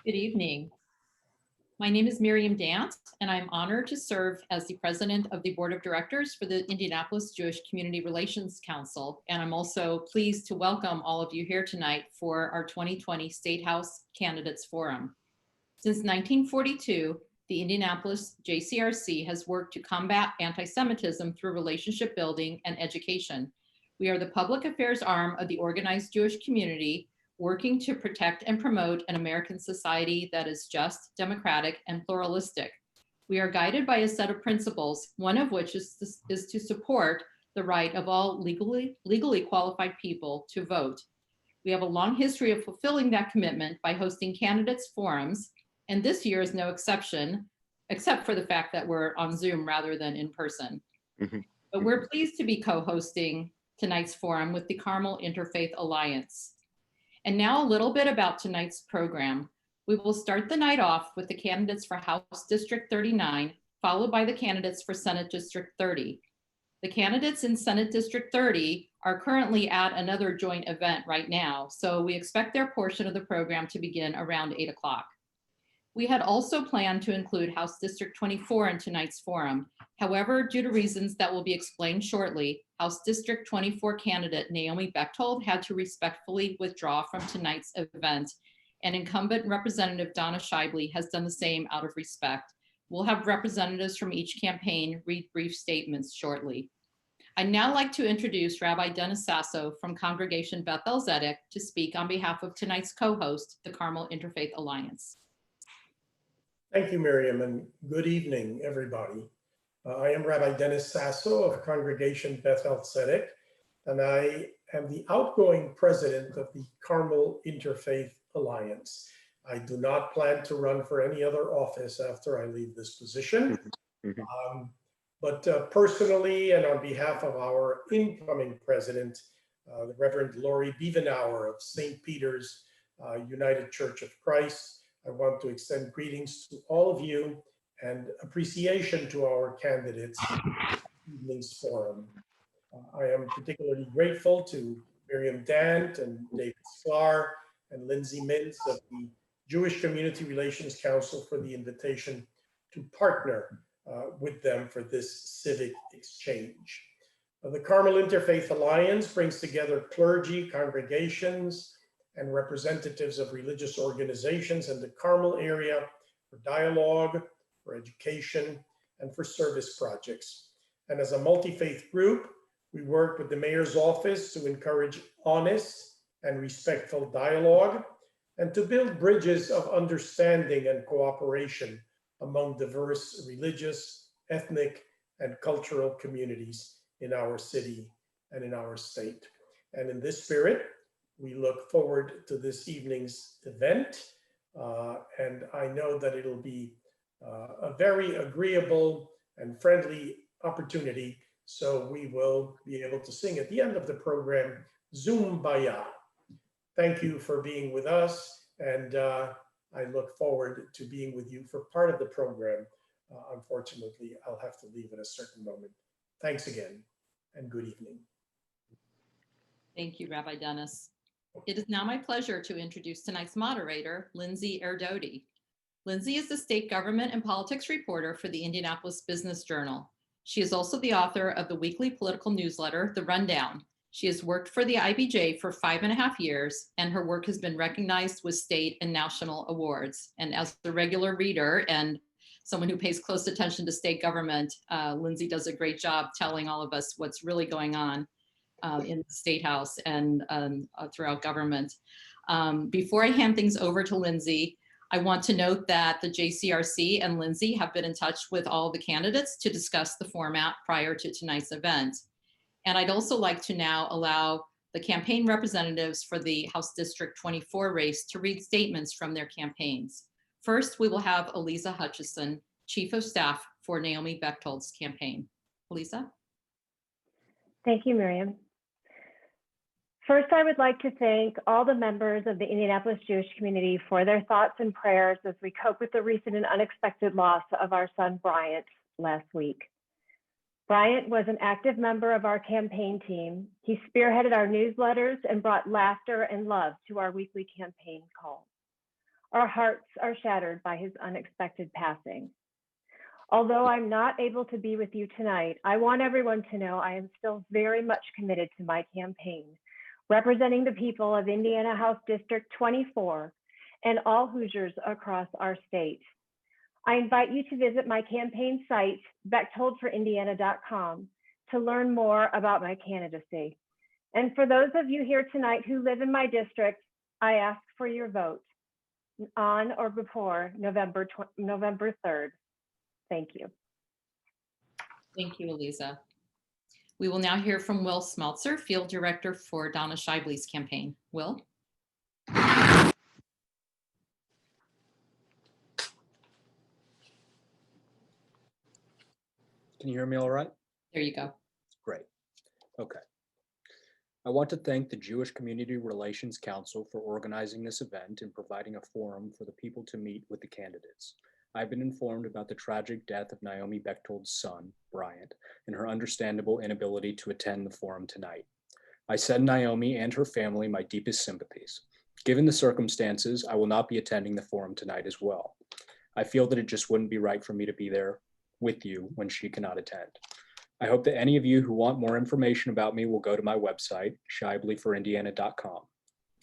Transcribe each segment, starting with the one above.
Good evening. My name is Miriam Dant, and I'm honored to serve as the president of the board of directors for the Indianapolis Jewish Community Relations Council. And I'm also pleased to welcome all of you here tonight for our 2020 State House Candidates Forum. Since 1942, the Indianapolis JCRC has worked to combat anti-Semitism through relationship building and education. We are the public affairs arm of the organized Jewish community, working to protect and promote an American society that is just, democratic, and pluralistic. We are guided by a set of principles, one of which is to support the right of all legally qualified people to vote. We have a long history of fulfilling that commitment by hosting candidates forums, and this year is no exception, except for the fact that we're on Zoom rather than in person. But we're pleased to be co-hosting tonight's forum with the Carmel Interfaith Alliance. And now a little bit about tonight's program. We will start the night off with the candidates for House District 39, followed by the candidates for Senate District 30. The candidates in Senate District 30 are currently at another joint event right now, so we expect their portion of the program to begin around 8 o'clock. We had also planned to include House District 24 in tonight's forum. However, due to reasons that will be explained shortly, House District 24 candidate Naomi Bechtold had to respectfully withdraw from tonight's event, and incumbent Representative Donna Scheibele has done the same out of respect. We'll have representatives from each campaign read brief statements shortly. I'd now like to introduce Rabbi Dennis Sasso from Congregation Beth El Zedek to speak on behalf of tonight's co-host, the Carmel Interfaith Alliance. Thank you, Miriam, and good evening, everybody. I am Rabbi Dennis Sasso of Congregation Beth El Zedek, and I am the outgoing president of the Carmel Interfaith Alliance. I do not plan to run for any other office after I leave this position. But personally, and on behalf of our incoming president, the Reverend Lori Bievenauer of St. Peter's United Church of Christ, I want to extend greetings to all of you and appreciation to our candidates in this evening's forum. I am particularly grateful to Miriam Dant and David Sklar and Lindsay Mintz of the Jewish Community Relations Council for the invitation to partner with them for this civic exchange. The Carmel Interfaith Alliance brings together clergy, congregations, and representatives of religious organizations in the Carmel area for dialogue, for education, and for service projects. And as a multi-faith group, we work with the mayor's office to encourage honest and respectful dialogue and to build bridges of understanding and cooperation among diverse religious, ethnic, and cultural communities in our city and in our state. And in this spirit, we look forward to this evening's event, and I know that it'll be a very agreeable and friendly opportunity, so we will be able to sing at the end of the program, Zoom Baya. Thank you for being with us, and I look forward to being with you for part of the program. Unfortunately, I'll have to leave at a certain moment. Thanks again, and good evening. Thank you, Rabbi Dennis. It is now my pleasure to introduce tonight's moderator, Lindsay Erdody. Lindsay is the state government and politics reporter for the Indianapolis Business Journal. She is also the author of the weekly political newsletter, The Rundown. She has worked for the IBJ for 5.5 years, and her work has been recognized with state and national awards. And as a regular reader and someone who pays close attention to state government, Lindsay does a great job telling all of us what's really going on in the State House and throughout government. Before I hand things over to Lindsay, I want to note that the JCRC and Lindsay have been in touch with all the candidates to discuss the format prior to tonight's event. And I'd also like to now allow the campaign representatives for the House District 24 race to read statements from their campaigns. First, we will have Eliza Hutchison, Chief of Staff for Naomi Bechtold's campaign. Eliza? Thank you, Miriam. First, I would like to thank all the members of the Indianapolis Jewish community for their thoughts and prayers as we cope with the recent and unexpected loss of our son, Bryant, last week. Bryant was an active member of our campaign team. He spearheaded our newsletters and brought laughter and love to our weekly campaign calls. Our hearts are shattered by his unexpected passing. Although I'm not able to be with you tonight, I want everyone to know I am still very much committed to my campaign, representing the people of Indiana House District 24 and all Hoosiers across our state. I invite you to visit my campaign site, bechtoldforindiana.com, to learn more about my candidacy. And for those of you here tonight who live in my district, I ask for your vote on or before November 3rd. Thank you. Thank you, Eliza. We will now hear from Will Smeltzer, Field Director for Donna Shibley's campaign. Will? Can you hear me all right? There you go. Great. Okay. I want to thank the Jewish Community Relations Council for organizing this event and providing a forum for the people to meet with the candidates. I've been informed about the tragic death of Naomi Bechtold's son, Bryant, and her understandable inability to attend the forum tonight. I send Naomi and her family my deepest sympathies. Given the circumstances, I will not be attending the forum tonight as well. I feel that it just wouldn't be right for me to be there with you when she cannot attend. I hope that any of you who want more information about me will go to my website, shibleyforindiana.com.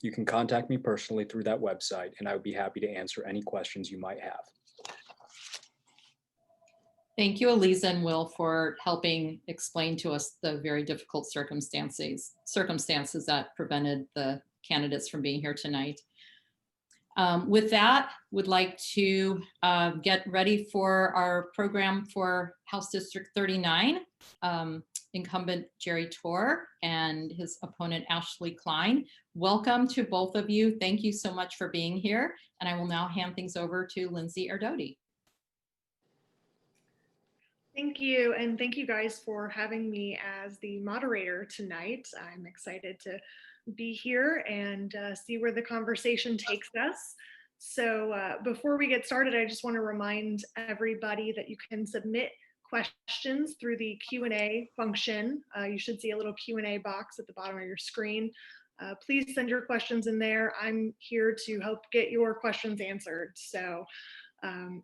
You can contact me personally through that website, and I would be happy to answer any questions you might have. Thank you, Eliza and Will, for helping explain to us the very difficult circumstances that prevented the candidates from being here tonight. With that, would like to get ready for our program for House District 39, incumbent Jerry Torr and his opponent Ashley Klein. Welcome to both of you. Thank you so much for being here. And I will now hand things over to Lindsay Erdody. Thank you, and thank you guys for having me as the moderator tonight. I'm excited to be here and see where the conversation takes us. So before we get started, I just want to remind everybody that you can submit questions through the Q&A function. You should see a little Q&A box at the bottom of your screen. Please send your questions in there. I'm here to help get your questions answered. So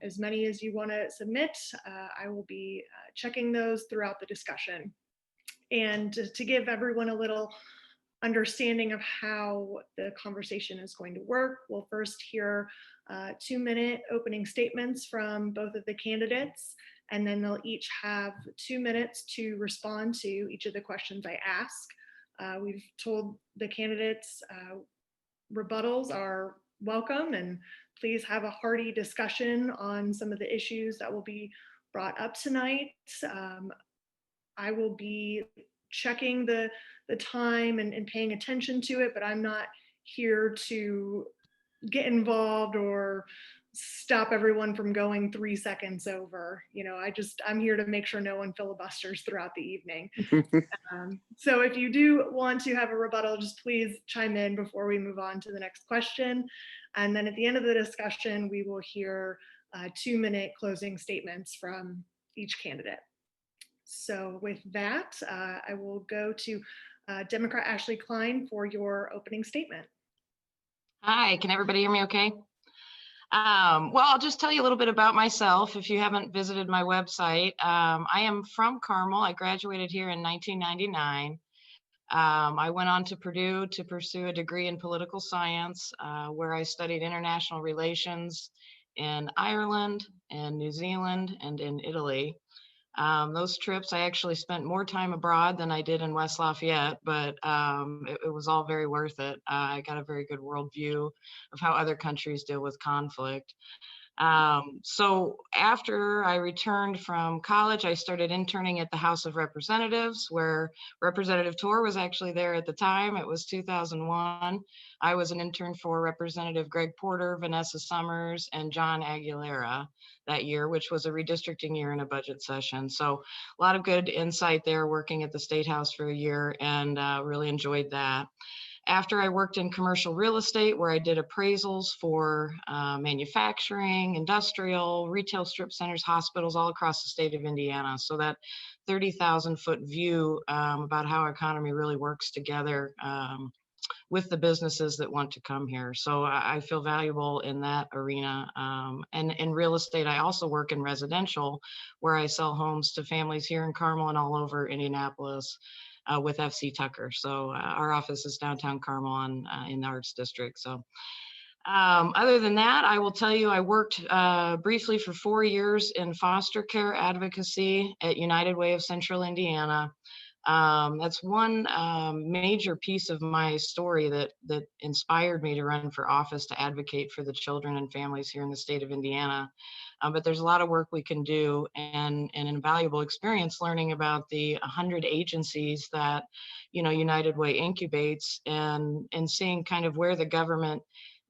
as many as you want to submit, I will be checking those throughout the discussion. And to give everyone a little understanding of how the conversation is going to work, we'll first hear 2-minute opening statements from both of the candidates, and then they'll each have 2 minutes to respond to each of the questions I ask. We've told the candidates rebuttals are welcome, and please have a hearty discussion on some of the issues that will be brought up tonight. I will be checking the time and paying attention to it, but I'm not here to get involved or stop everyone from going 3 seconds over. You know, I'm here to make sure no one filibusters throughout the evening. So if you do want to have a rebuttal, just please chime in before we move on to the next question. And then at the end of the discussion, we will hear 2-minute closing statements from each candidate. So with that, I will go to Democrat Ashley Klein for your opening statement. Hi, can everybody hear me okay? Well, I'll just tell you a little bit about myself if you haven't visited my website. I am from Carmel. I graduated here in 1999. I went on to Purdue to pursue a degree in political science, where I studied international relations in Ireland and New Zealand and in Italy. Those trips, I actually spent more time abroad than I did in West Lafayette, but it was all very worth it. I got a very good worldview of how other countries deal with conflict. So after I returned from college, I started interning at the House of Representatives, where Representative Torr was actually there at the time. It was 2001. I was an intern for Representative Greg Porter, Vanessa Summers, and John Aguilera that year, which was a redistricting year and a budget session. So a lot of good insight there working at the State House for a year, and really enjoyed that. After I worked in commercial real estate, where I did appraisals for manufacturing, industrial, retail strip centers, hospitals all across the state of Indiana. So that 30,000-foot view about how our economy really works together with the businesses that want to come here. So I feel valuable in that arena. And in real estate, I also work in residential, where I sell homes to families here in Carmel and all over Indianapolis with FC Tucker. So our office is downtown Carmel in the Arts District. So other than that, I will tell you, I worked briefly for 4 years in foster care advocacy at United Way of Central Indiana. That's one major piece of my story that inspired me to run for office, to advocate for the children and families here in the state of Indiana. But there's a lot of work we can do, and an invaluable experience learning about the 100 agencies that, you know, United Way incubates, and seeing kind of where the government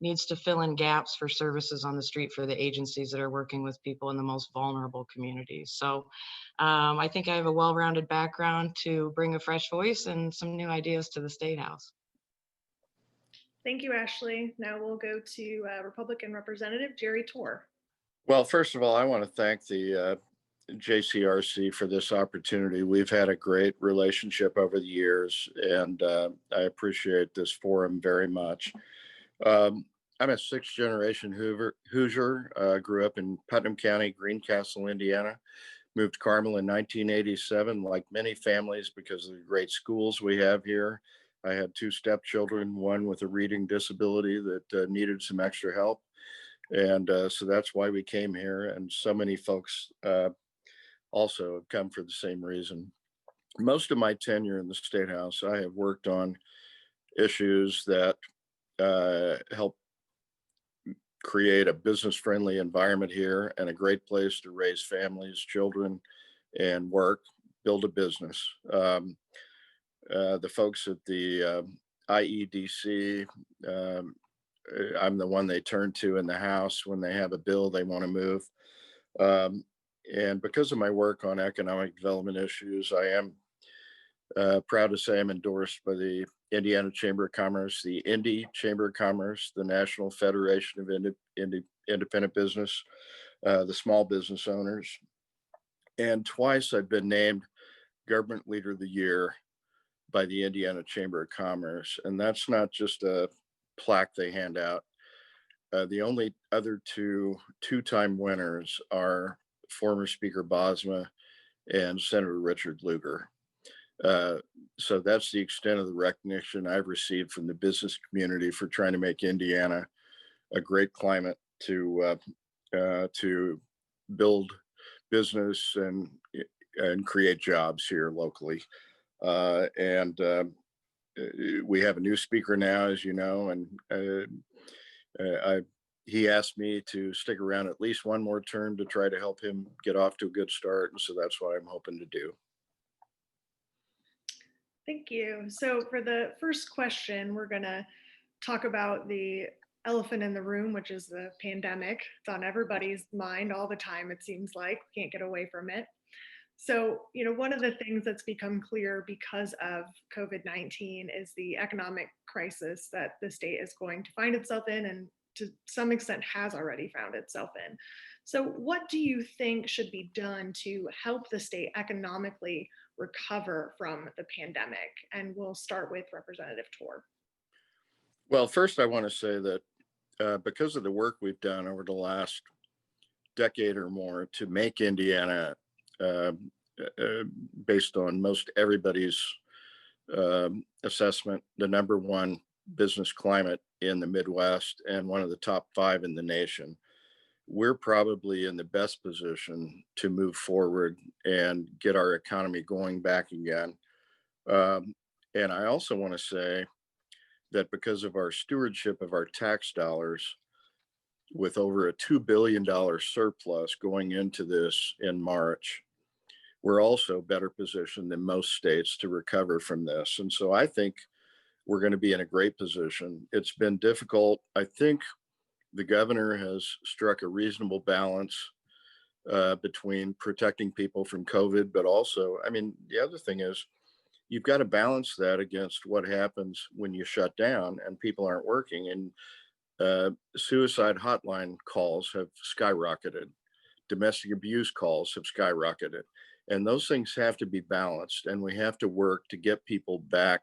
needs to fill in gaps for services on the street for the agencies that are working with people in the most vulnerable communities. So I think I have a well-rounded background to bring a fresh voice and some new ideas to the State House. Thank you, Ashley. Now we'll go to Republican Representative Jerry Torr. Well, first of all, I want to thank the JCRC for this opportunity. We've had a great relationship over the years, and I appreciate this forum very much. I'm a sixth-generation Hoosier, grew up in Putnam County, Greencastle, Indiana, moved to Carmel in 1987, like many families, because of the great schools we have here. I had 2 stepchildren, one with a reading disability that needed some extra help. And so that's why we came here. And so many folks also have come for the same reason. Most of my tenure in the State House, I have worked on issues that help create a business-friendly environment here and a great place to raise families, children, and work, build a business. The folks at the IEDC, I'm the one they turn to in the House when they have a bill they want to move. And because of my work on economic development issues, I am proud to say I'm endorsed by the Indiana Chamber of Commerce, the Indy Chamber of Commerce, the National Federation of Independent Business, the Small Business Owners. And twice I've been named Government Leader of the Year by the Indiana Chamber of Commerce. And that's not just a plaque they hand out. The only other two-time winners are former Speaker Bosma and Senator Richard Lugar. So that's the extent of the recognition I've received from the business community for trying to make Indiana a great climate to build business and create jobs here locally. We have a new speaker now, as you know, and he asked me to stick around at least one more term to try to help him get off to a good start. And so that's what I'm hoping to do. Thank you. So for the first question, we're going to talk about the elephant in the room, which is the pandemic. It's on everybody's mind all the time, it seems like. We can't get away from it. So, you know, one of the things that's become clear because of COVID-19 is the economic crisis that the state is going to find itself in, and to some extent has already found itself in. So what do you think should be done to help the state economically recover from the pandemic? And we'll start with Representative Torr. Well, first I want to say that because of the work we've done over the last decade or more to make Indiana, based on most everybody's assessment, the #1 business climate in the Midwest and one of the top 5 in the nation, we're probably in the best position to move forward and get our economy going back again. And I also want to say that because of our stewardship of our tax dollars, with over a $2 billion surplus going into this in March, we're also better positioned than most states to recover from this. And so I think we're going to be in a great position. It's been difficult. I think the governor has struck a reasonable balance between protecting people from COVID, but also, I mean, the other thing is you've got to balance that against what happens when you shut down and people aren't working. And suicide hotline calls have skyrocketed. Domestic abuse calls have skyrocketed. And those things have to be balanced, and we have to work to get people back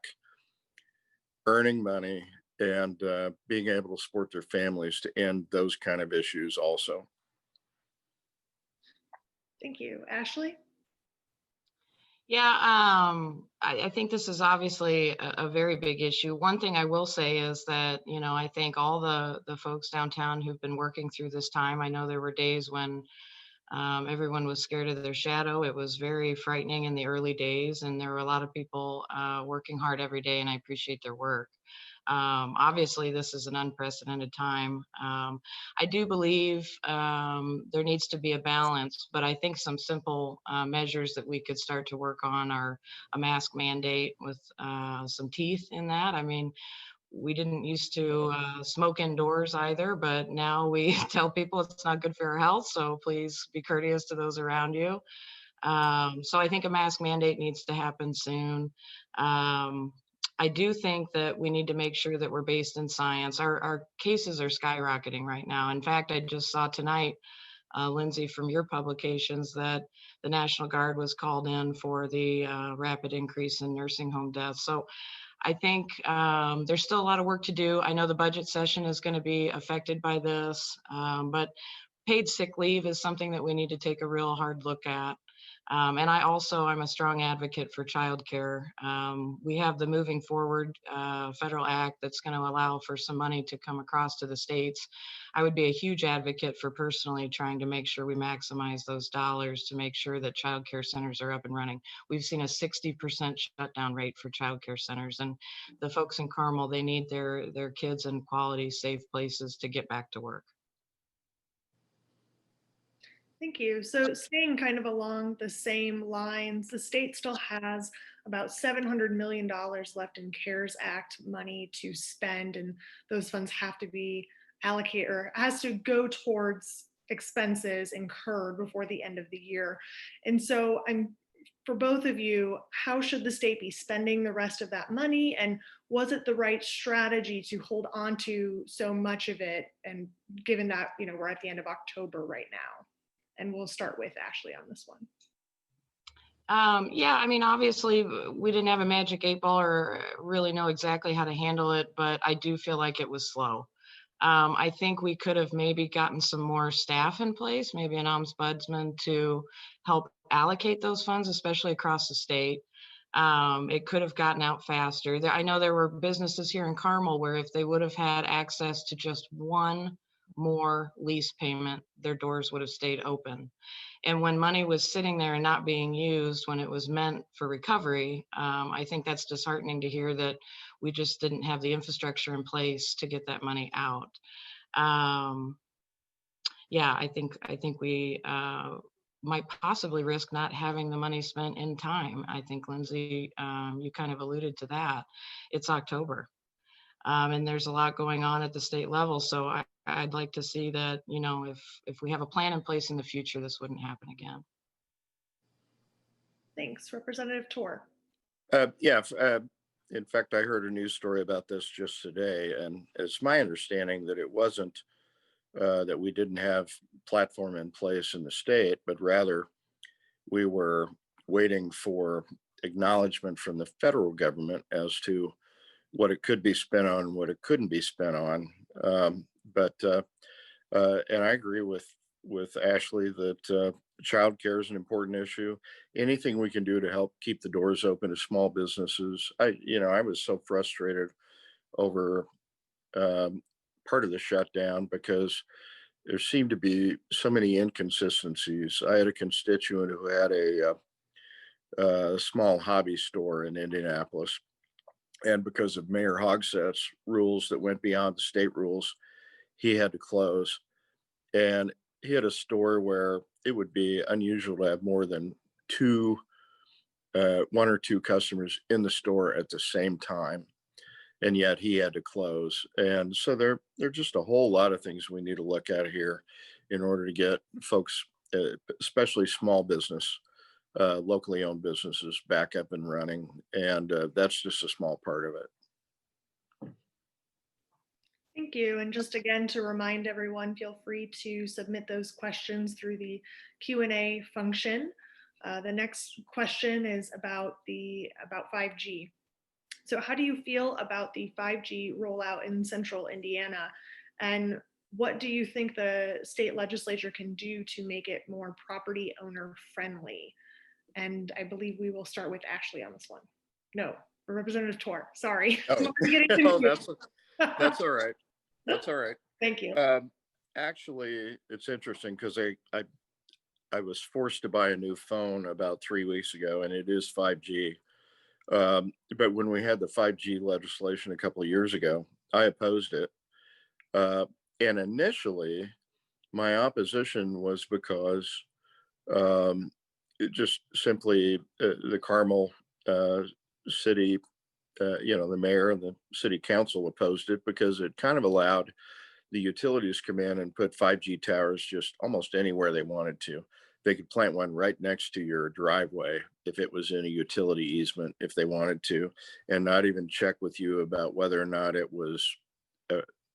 earning money and being able to support their families to end those kind of issues also. Thank you. Ashley? Yeah, I think this is obviously a very big issue. One thing I will say is that, you know, I thank all the folks downtown who've been working through this time. I know there were days when everyone was scared of their shadow. It was very frightening in the early days, and there were a lot of people working hard every day, and I appreciate their work. Obviously, this is an unprecedented time. I do believe there needs to be a balance, but I think some simple measures that we could start to work on are a mask mandate with some teeth in that. I mean, we didn't used to smoke indoors either, but now we tell people it's not good for your health. So please be courteous to those around you. So I think a mask mandate needs to happen soon. I do think that we need to make sure that we're based in science. Our cases are skyrocketing right now. In fact, I just saw tonight, Lindsay, from your publications, that the National Guard was called in for the rapid increase in nursing home deaths. So I think there's still a lot of work to do. I know the budget session is going to be affected by this, but paid sick leave is something that we need to take a real hard look at. And I'm a strong advocate for childcare. We have the Moving Forward federal act that's going to allow for some money to come across to the states. I would be a huge advocate for personally trying to make sure we maximize those dollars to make sure that childcare centers are up and running. We've seen a 60% shutdown rate for childcare centers, and the folks in Carmel, they need their kids in quality, safe places to get back to work. Thank you. So staying kind of along the same lines, the state still has about $700 million left in CARES Act money to spend, and those funds have to be allocated or has to go towards expenses incurred before the end of the year. And so for both of you, how should the state be spending the rest of that money? And was it the right strategy to hold on to so much of it? And given that, you know, we're at the end of October right now. And we'll start with Ashley on this one. Yeah, I mean, obviously we didn't have a magic 8 ball or really know exactly how to handle it, but I do feel like it was slow. I think we could have maybe gotten some more staff in place, maybe an ombudsman to help allocate those funds, especially across the state. It could have gotten out faster. I know there were businesses here in Carmel where if they would have had access to just one more lease payment, their doors would have stayed open. And when money was sitting there and not being used when it was meant for recovery, I think that's disheartening to hear that we just didn't have the infrastructure in place to get that money out. Yeah, I think we might possibly risk not having the money spent in time. I think, Lindsay, you kind of alluded to that. It's October. And there's a lot going on at the state level. So I'd like to see that, you know, if we have a plan in place in the future, this wouldn't happen again. Thanks. Representative Torr. In fact, I heard a news story about this just today, and it's my understanding that it wasn't that we didn't have platform in place in the state, but rather we were waiting for acknowledgement from the federal government as to what it could be spent on, what it couldn't be spent on. And I agree with Ashley that childcare is an important issue. Anything we can do to help keep the doors open to small businesses. I was so frustrated over part of the shutdown because there seemed to be so many inconsistencies. I had a constituent who had a small hobby store in Indianapolis. And because of Mayor Hogsett's rules that went beyond the state rules, he had to close. And he had a store where it would be unusual to have more than one or two customers in the store at the same time. And yet he had to close. And so there are just a whole lot of things we need to look at here in order to get folks, especially small business, locally owned businesses back up and running. And that's just a small part of it. Thank you. And just again, to remind everyone, feel free to submit those questions through the Q&A function. The next question is about 5G. So how do you feel about the 5G rollout in central Indiana? And what do you think the state legislature can do to make it more property owner friendly? And I believe we will start with Ashley on this one. No, Representative Torr, sorry. Oh, I'm getting no, confused. that's all right. That's all right. Thank you. Actually, it's interesting because I was forced to buy a new phone about 3 weeks ago, and it is 5G. But when we had the 5G legislation a couple of years ago, I opposed it. And initially, my opposition was because it just simply the Carmel city, the mayor and the city council opposed it because it kind of allowed the utilities come in and put 5G towers just almost anywhere they wanted to. They could plant one right next to your driveway if it was in a utility easement, if they wanted to, and not even check with you about whether or not it was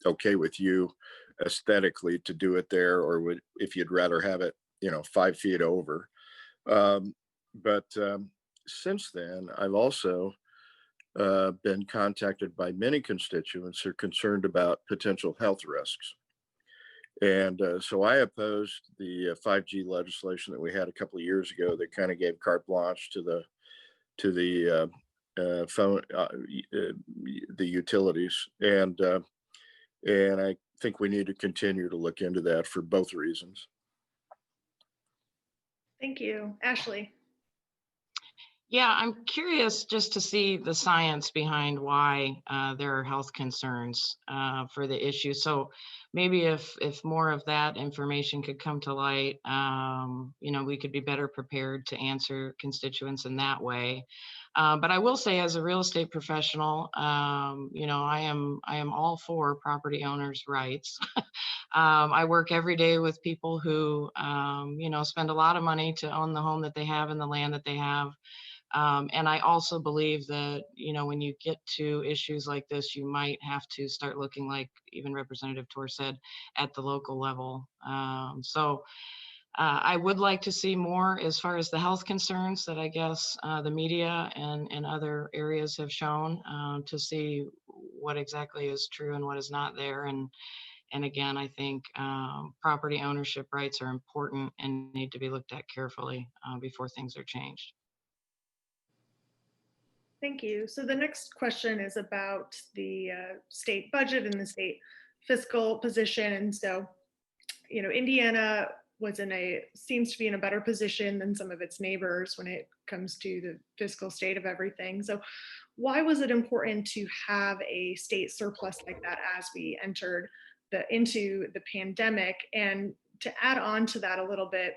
okay with you aesthetically to do it there, or if you'd rather have it, 5 feet over. But since then, I've also been contacted by many constituents who are concerned about potential health risks. And so I opposed the 5G legislation that we had a couple of years ago that kind of gave carte blanche to the phone, the utilities, and I think we need to continue to look into that for both reasons. Thank you. Ashley. Yeah, I'm curious just to see the science behind why there are health concerns for the issue. So maybe if more of that information could come to light, we could be better prepared to answer constituents in that way. But I will say, as a real estate professional, I am all for property owners' rights. I work every day with people who, spend a lot of money to own the home that they have and the land that they have. And I also believe that, when you get to issues like this, you might have to start looking, like even Representative Torr said, at the local level. So I would like to see more as far as the health concerns that I guess the media and other areas have shown, to see what exactly is true and what is not there. And again, I think property ownership rights are important and need to be looked at carefully before things are changed. Thank you. So the next question is about the state budget and the state fiscal position. And so, Indiana seems to be in a better position than some of its neighbors when it comes to the fiscal state of everything. So why was it important to have a state surplus like that as we entered into the pandemic? And to add on to that a little bit,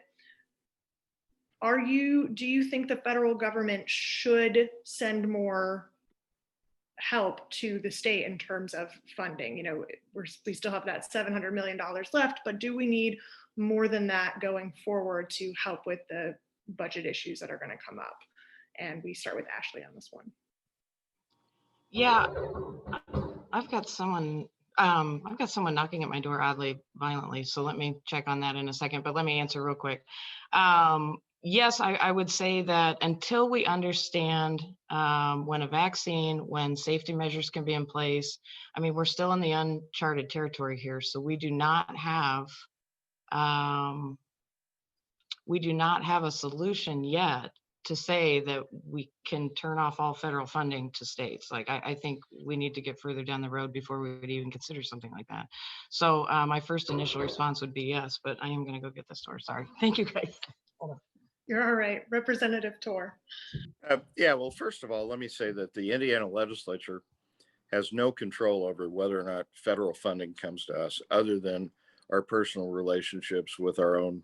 do you think the federal government should send more help to the state in terms of funding? We still have that $700 million left, but do we need more than that going forward to help with the budget issues that are going to come up? And we start with Ashley on this one. Yeah, I've got someone knocking at my door oddly violently, so let me check on that in a second, but let me answer real quick. Yes, I would say that until we understand when safety measures can be in place, we're still in the uncharted territory here. So we do not have a solution yet to say that we can turn off all federal funding to states. Like, I think we need to get further down the road before we would even consider something like that. So my first initial response would be yes, but I am going to go get this door. Sorry. Thank you, guys. Hold on. You're all right. Representative Torr. Well, first of all, let me say that the Indiana legislature has no control over whether or not federal funding comes to us, other than our personal relationships with our own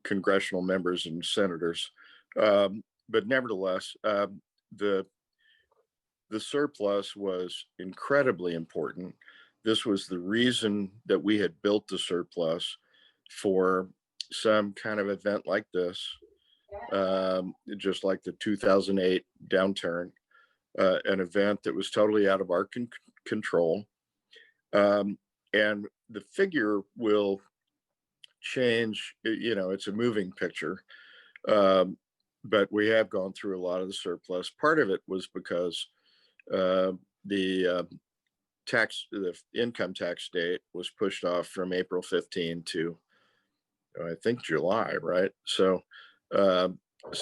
congressional members and senators. But nevertheless, the surplus was incredibly important. This was the reason that we had built the surplus for some kind of event like this, just like the 2008 downturn, an event that was totally out of our control. And the figure will change, it's a moving picture. but we have gone through a lot of the surplus. Part of it was because the income tax date was pushed off from April 15 to, I think, July, right? So a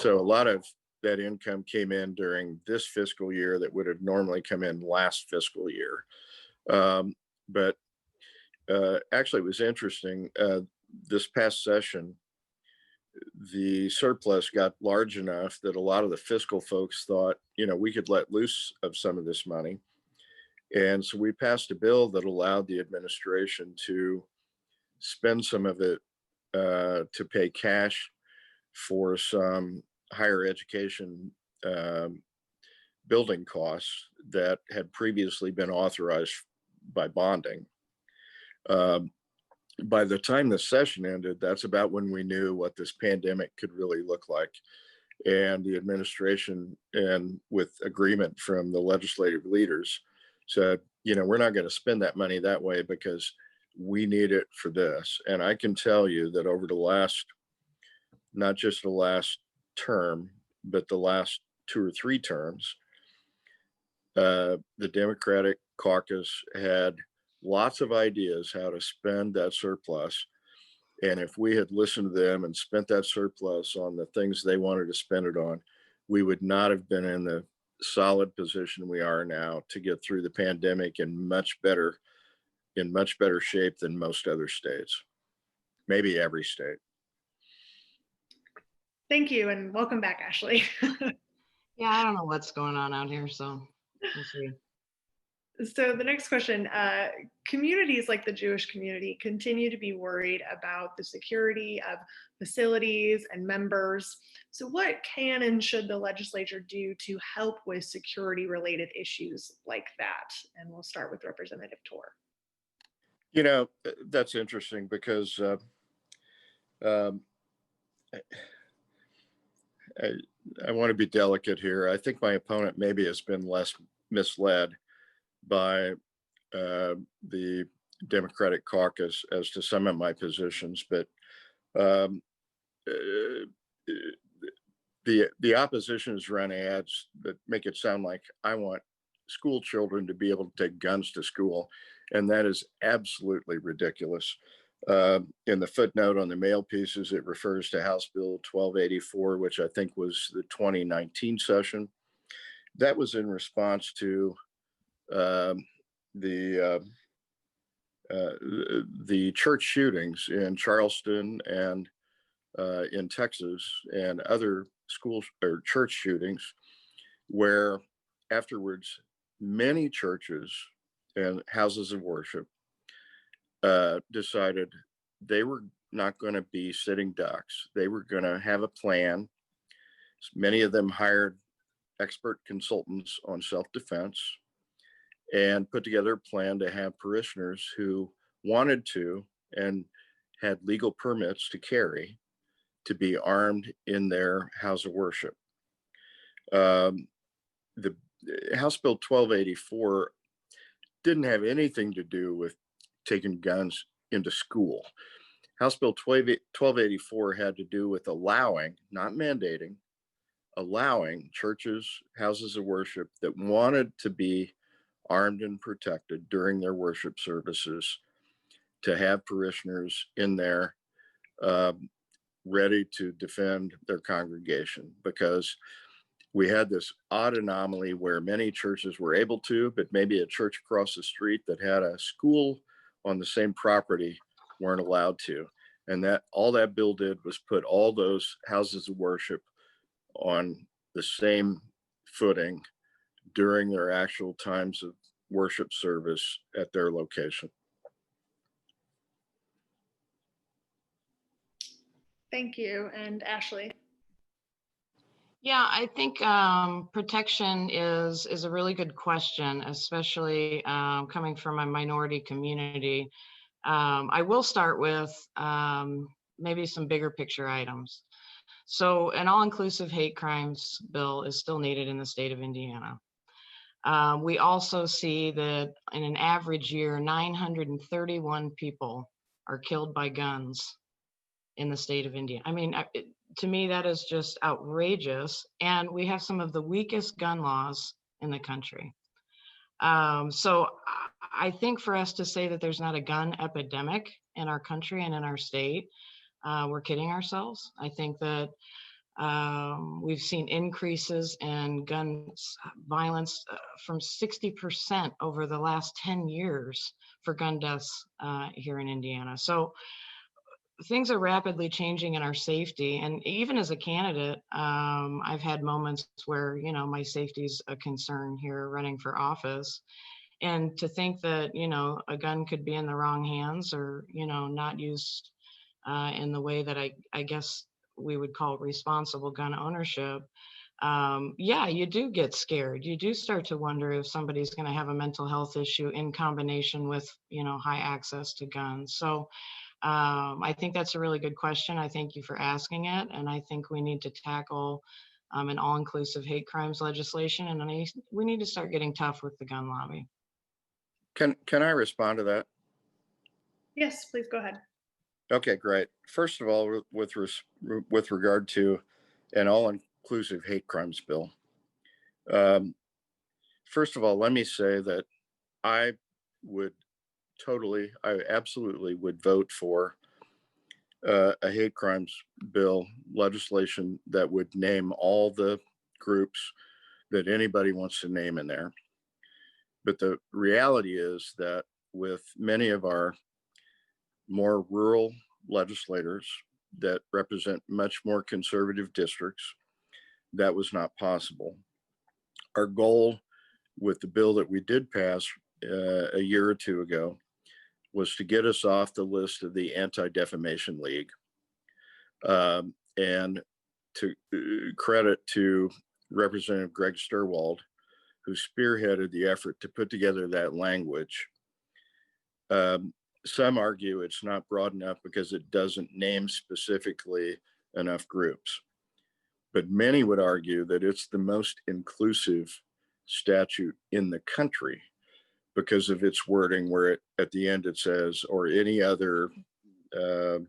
lot of that income came in during this fiscal year that would have normally come in last fiscal year. But actually, it was interesting. This past session, the surplus got large enough that a lot of the fiscal folks thought, we could let loose of some of this money. And so we passed a bill that allowed the administration to spend some of it to pay cash for some higher education building costs that had previously been authorized by bonding. By the time the session ended, that's about when we knew what this pandemic could really look like. And the administration, and with agreement from the legislative leaders, said, we're not going to spend that money that way because we need it for this. And I can tell you that over the last, not just the last term, but the last 2 or 3 terms, the Democratic caucus had lots of ideas how to spend that surplus. And if we had listened to them and spent that surplus on the things they wanted to spend it on, we would not have been in the solid position we are now to get through the pandemic in much better shape than most other states, maybe every state. Thank you, and welcome back, Ashley. Yeah, I don't know what's going on out here, so we'll see. So the next question, communities like the Jewish community continue to be worried about the security of facilities and members. So what can and should the legislature do to help with security related issues like that? And we'll start with Representative Torr. That's interesting because I want to be delicate here. I think my opponent maybe has been less misled by the Democratic caucus as to some of my positions, but the opposition has run ads that make it sound like I want school children to be able to take guns to school, and that is absolutely ridiculous. In the footnote on the mail pieces, it refers to House Bill 1284, which I think was the 2019 session. That was in response to the church shootings in Charleston and in Texas and other schools or church shootings, where afterwards many churches and houses of worship decided they were not going to be sitting ducks. They were going to have a plan. Many of them hired expert consultants on self-defense and put together a plan to have parishioners who wanted to and had legal permits to carry to be armed in their house of worship. The House Bill 1284 didn't have anything to do with taking guns into school. House Bill 1284 had to do with allowing, not mandating, allowing churches, houses of worship that wanted to be armed and protected during their worship services to have parishioners in there ready to defend their congregation, because we had this odd anomaly where many churches were able to, but maybe a church across the street that had a school on the same property weren't allowed to. And that all that bill did was put all those houses of worship on the same footing during their actual times of worship service at their location. Thank you. And Ashley. Yeah, I think protection is a really good question, especially coming from a minority community. I will start with maybe some bigger picture items. So an all-inclusive hate crimes bill is still needed in the state of Indiana. We also see that in an average year, 931 people are killed by guns in the state of Indiana. I mean, to me, that is just outrageous. And we have some of the weakest gun laws in the country. So I think for us to say that there's not a gun epidemic in our country and in our state, we're kidding ourselves. I think that we've seen increases in gun violence from 60% over the last 10 years for gun deaths here in Indiana. So things are rapidly changing in our safety. And even as a candidate, I've had moments where, you know, my safety is a concern here running for office. And to think that, you know, a gun could be in the wrong hands or, you know, not used in the way that I guess we would call responsible gun ownership. Yeah, you do get scared. You do start to wonder if somebody's going to have a mental health issue in combination with, you know, high access to guns. So I think that's a really good question. I thank you for asking it. And I think we need to tackle an all-inclusive hate crimes legislation. And we need to start getting tough with the gun lobby. Can I respond to that? Yes, please go ahead. Okay, great. First of all, with regard to an all-inclusive hate crimes bill, first of all, let me say that I absolutely would vote for a hate crimes bill legislation that would name all the groups that anybody wants to name in there. But the reality is that with many of our more rural legislators that represent much more conservative districts, that was not possible. Our goal with the bill that we did pass a year or two ago was to get us off the list of the Anti-Defamation League. And to credit to Representative Greg Sturwald, who spearheaded the effort to put together that language. Some argue it's not broad enough because it doesn't name specifically enough groups. But many would argue that it's the most inclusive statute in the country because of its wording where at the end it says, or any other, I'm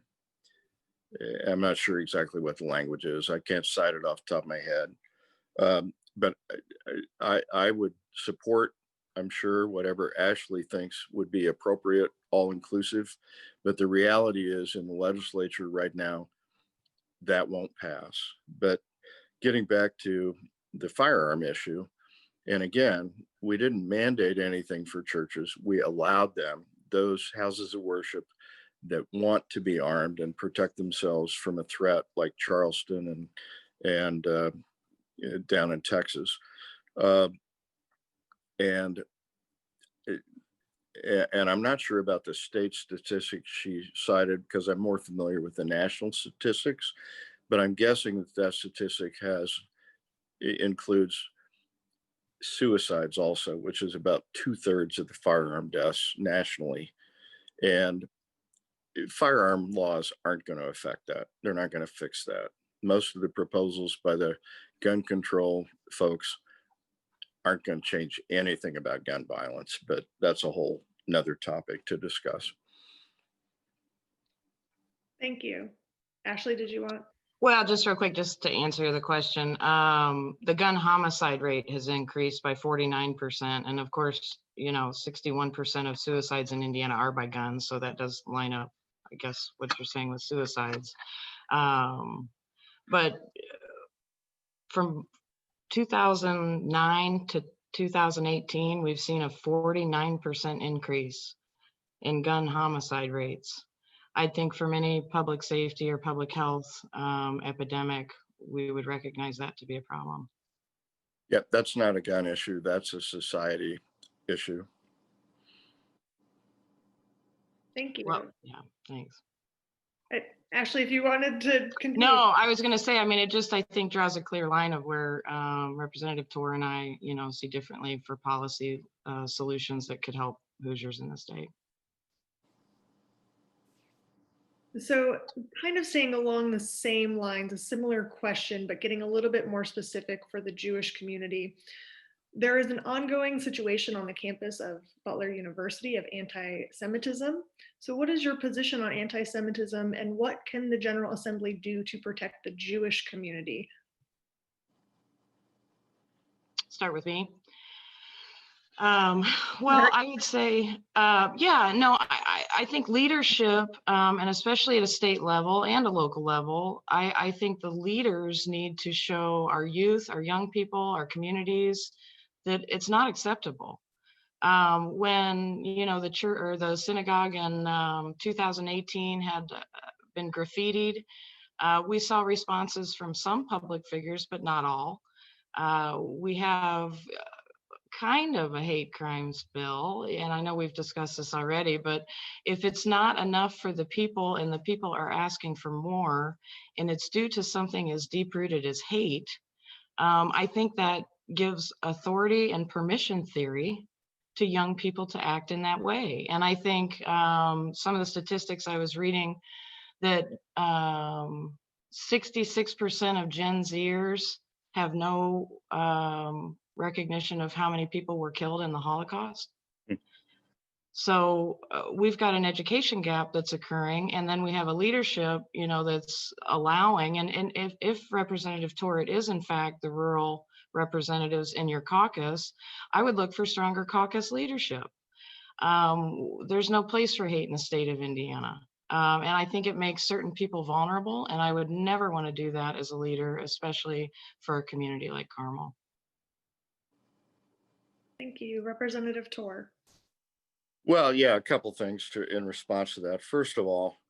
not sure exactly what the language is. I can't cite it off the top of my head. But I would support, I'm sure, whatever Ashley thinks would be appropriate, all-inclusive. But the reality is in the legislature right now, that won't pass. But getting back to the firearm issue, and again, we didn't mandate anything for churches. We allowed them, those houses of worship that want to be armed and protect themselves from a threat like Charleston and down in Texas. And I'm not sure about the state statistics she cited because I'm more familiar with the national statistics, but I'm guessing that statistic includes suicides also, which is about 2/3 of the firearm deaths nationally. And firearm laws aren't going to affect that. They're not going to fix that. Most of the proposals by the gun control folks aren't going to change anything about gun violence, but that's a whole nother topic to discuss. Thank you. Ashley, did you want? Well, just real quick, just to answer the question, the gun homicide rate has increased by 49%. And of course, you know, 61% of suicides in Indiana are by guns. So that does line up, I guess, what you're saying with suicides. But from 2009 to 2018, we've seen a 49% increase in gun homicide rates. I think from any public safety or public health epidemic, we would recognize that to be a problem. Yep, that's not a gun issue. That's a society issue. Thank you. Well, yeah, thanks. Ashley, if you wanted to continue. No, I was going to say, I mean, it just, I think, draws a clear line of where Representative Torr and I, you know, see differently for policy solutions that could help Hoosiers in the state. So kind of staying along the same lines, a similar question, but getting a little bit more specific for the Jewish community. There is an ongoing situation on the campus of Butler University of anti-Semitism. So what is your position on anti-Semitism, and what can the General Assembly do to protect the Jewish community? Start with me. Well, I would say, yeah, no, I think leadership, and especially at a state level and a local level, I think the leaders need to show our youth, our young people, our communities that it's not acceptable. When, you know, the church or the synagogue in 2018 had been graffitied, we saw responses from some public figures, but not all. We have kind of a hate crimes bill, and I know we've discussed this already, but if it's not enough for the people and the people are asking for more, and it's due to something as deep-rooted as hate, I think that gives authority and permission theory to young people to act in that way. And I think some of the statistics I was reading that 66% of Gen Zers have no recognition of how many people were killed in the Holocaust. So we've got an education gap that's occurring, and then we have a leadership, you know, that's allowing, and if Representative Torr is in fact the rural representatives in your caucus, I would look for stronger caucus leadership. There's no place for hate in the state of Indiana. And I think it makes certain people vulnerable, and I would never want to do that as a leader, especially for a community like Carmel. Thank you. Representative Torr. Well, yeah, a couple things in response to that. First of all,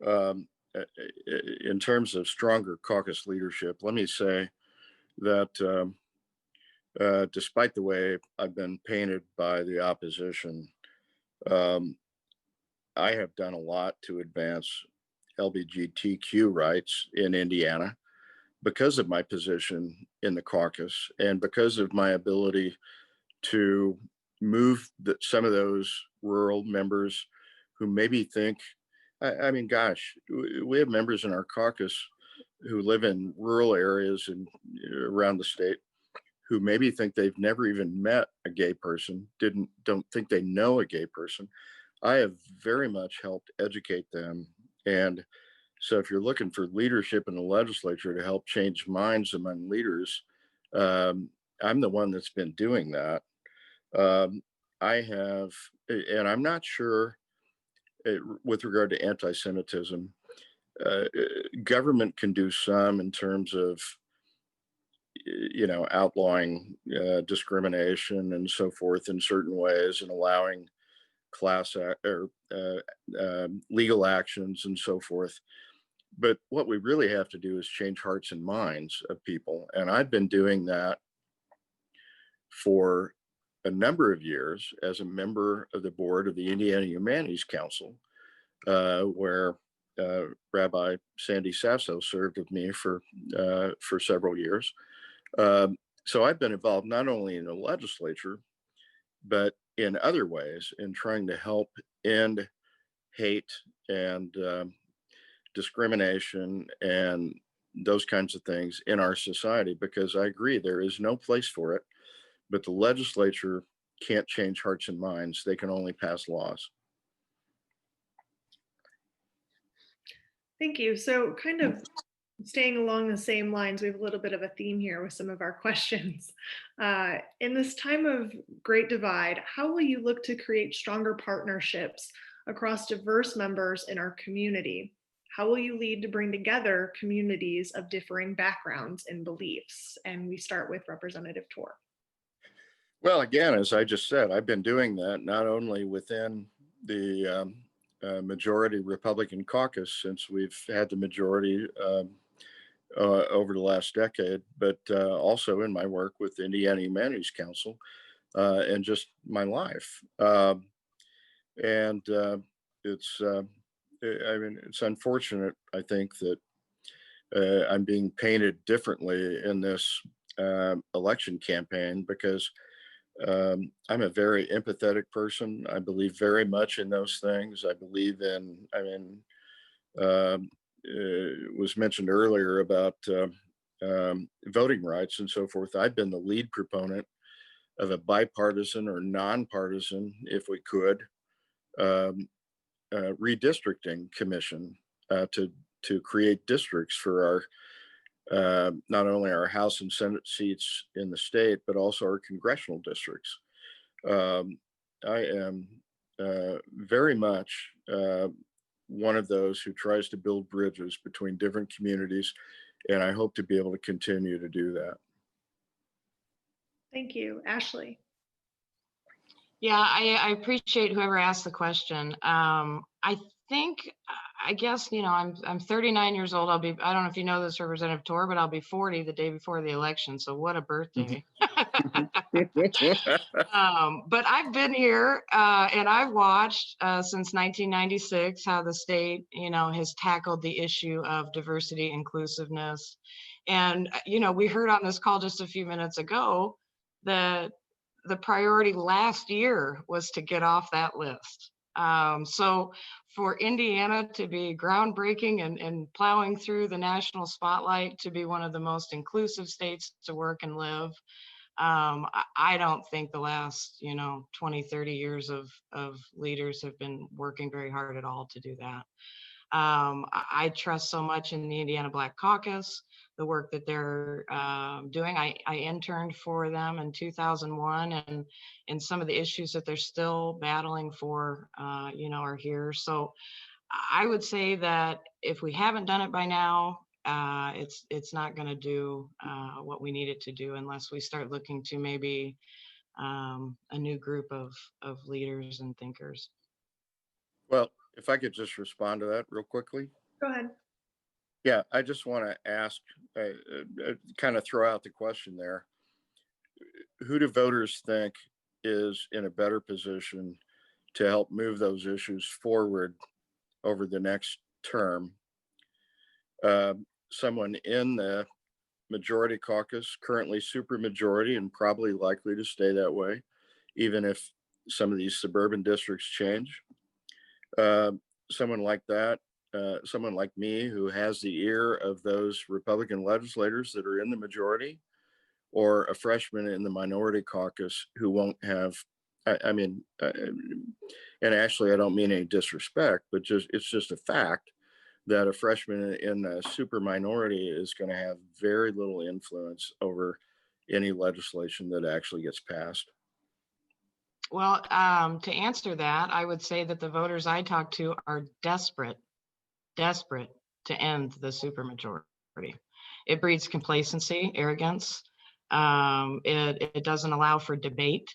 in terms of stronger caucus leadership, let me say that despite the way I've been painted by the opposition, I have done a lot to advance LGBTQ rights in Indiana because of my position in the caucus and because of my ability to move some of those rural members who maybe think, I mean, gosh, we have members in our caucus who live in rural areas and around the state who maybe think they've never even met a gay person, don't think they know a gay person. I have very much helped educate them. And so if you're looking for leadership in the legislature to help change minds among leaders, I'm the one that's been doing that. I have, and I'm not sure with regard to anti-Semitism, government can do some in terms of, you know, outlawing discrimination and so forth in certain ways and allowing legal actions and so forth. But what we really have to do is change hearts and minds of people. And I've been doing that for a number of years as a member of the board of the Indiana Humanities Council, where Rabbi Sandy Sasso served with me for several years. So I've been involved not only in the legislature, but in other ways in trying to help end hate and discrimination and those kinds of things in our society, because I agree there is no place for it, but the legislature can't change hearts and minds. They can only pass laws. Thank you. So kind of staying along the same lines, we have a little bit of a theme here with some of our questions. In this time of great divide, how will you look to create stronger partnerships across diverse members in our community? How will you lead to bring together communities of differing backgrounds and beliefs? And we start with Representative Torr. Well, again, as I just said, I've been doing that not only within the majority Republican caucus since we've had the majority over the last decade, but also in my work with the Indiana Humanities Council and just my life. It's unfortunate, I think, that I'm being painted differently in this election campaign because I'm a very empathetic person. I believe very much in those things. I believe in, it was mentioned earlier about voting rights and so forth. I've been the lead proponent of a bipartisan or nonpartisan, if we could, redistricting commission to create districts for our not only our House and Senate seats in the state, but also our congressional districts. I am very much one of those who tries to build bridges between different communities, and I hope to be able to continue to do that. Thank you. Ashley. Yeah, I appreciate whoever asked the question. I think, I guess, you know, I'm 39 years old. I don't know if you know this, Representative Torr, but I'll be 40 the day before the election. So what a birthday. But I've been here and I've watched since 1996 how the state, you know, has tackled the issue of diversity, inclusiveness. And, you know, we heard on this call just a few minutes ago that the priority last year was to get off that list. So for Indiana to be groundbreaking and plowing through the national spotlight to be one of the most inclusive states to work and live, I don't think the last, you know, 20, 30 years of leaders have been working very hard at all to do that. I trust so much in the Indiana Black Caucus, the work that they're doing. I interned for them in 2001, and some of the issues that they're still battling for, you know, are here. So I would say that if we haven't done it by now, it's not going to do what we need it to do unless we start looking to maybe a new group of leaders and thinkers. Well, if I could just respond to that real quickly. Go ahead. Yeah, I just want to ask, kind of throw out the question there. Who do voters think is in a better position to help move those issues forward over the next term? Someone in the majority caucus, currently supermajority and probably likely to stay that way, even if some of these suburban districts change. Someone like that, someone like me who has the ear of those Republican legislators that are in the majority, or a freshman in the minority caucus who won't have, and actually I don't mean any disrespect, but it's just a fact that a freshman in a super minority is going to have very little influence over any legislation that actually gets passed. Well, to answer that, I would say that the voters I talk to are desperate to end the supermajority. It breeds complacency, arrogance. It doesn't allow for debate.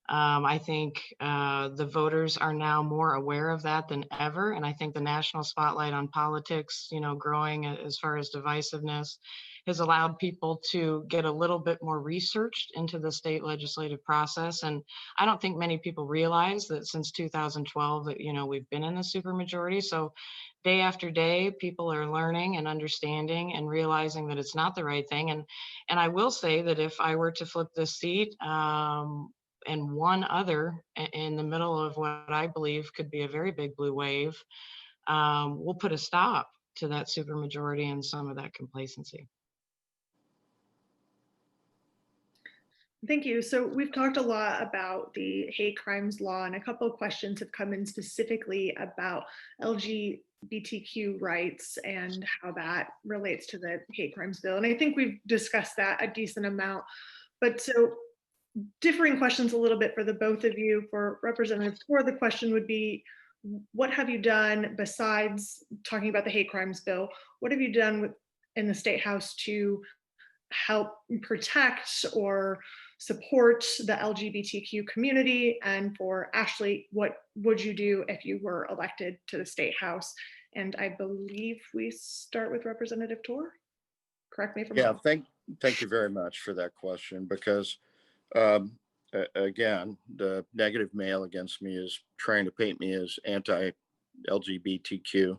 I think the voters are now more aware of that than ever. And I think the national spotlight on politics, you know, growing as far as divisiveness, has allowed people to get a little bit more researched into the state legislative process. And I don't think many people realize that since 2012, you know, we've been in the supermajority. So day after day, people are learning and understanding and realizing that it's not the right thing. And I will say that if I were to flip this seat, and one other in the middle of what I believe could be a very big blue wave, will put a stop to that supermajority and some of that complacency. Thank you. So we've talked a lot about the hate crimes law, and a couple of questions have come in specifically about LGBTQ rights and how that relates to the hate crimes bill. And I think we've discussed that a decent amount. But so differing questions a little bit for the both of you. For Representative Torr, the question would be, what have you done besides talking about the hate crimes bill? What have you done in the State House to help protect or support the LGBTQ community? And for Ashley, what would you do if you were elected to the State House? And I believe we start with Representative Torr. Correct me if I'm wrong. Yeah, thank you very much for that question, because again, the negative mail against me is trying to paint me as anti-LGBTQ.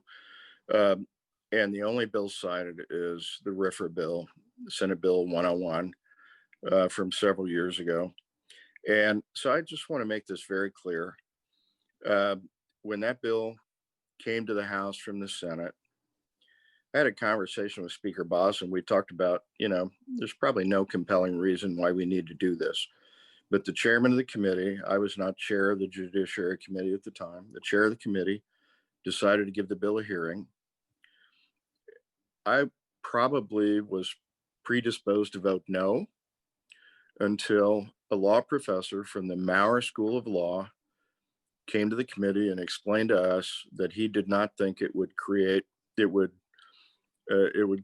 And the only bill cited is the RFRA bill, Senate Bill 101 from several years ago. And so I just want to make this very clear. When that bill came to the House from the Senate, I had a conversation with Speaker Boss, and we talked about, you know, there's probably no compelling reason why we need to do this, But the chairman of the committee, I was not chair of the Judiciary Committee at the time, the chair of the committee decided to give the bill a hearing. I probably was predisposed to vote no until a law professor from the Maurer School of Law came to the committee and explained to us that he did not think it would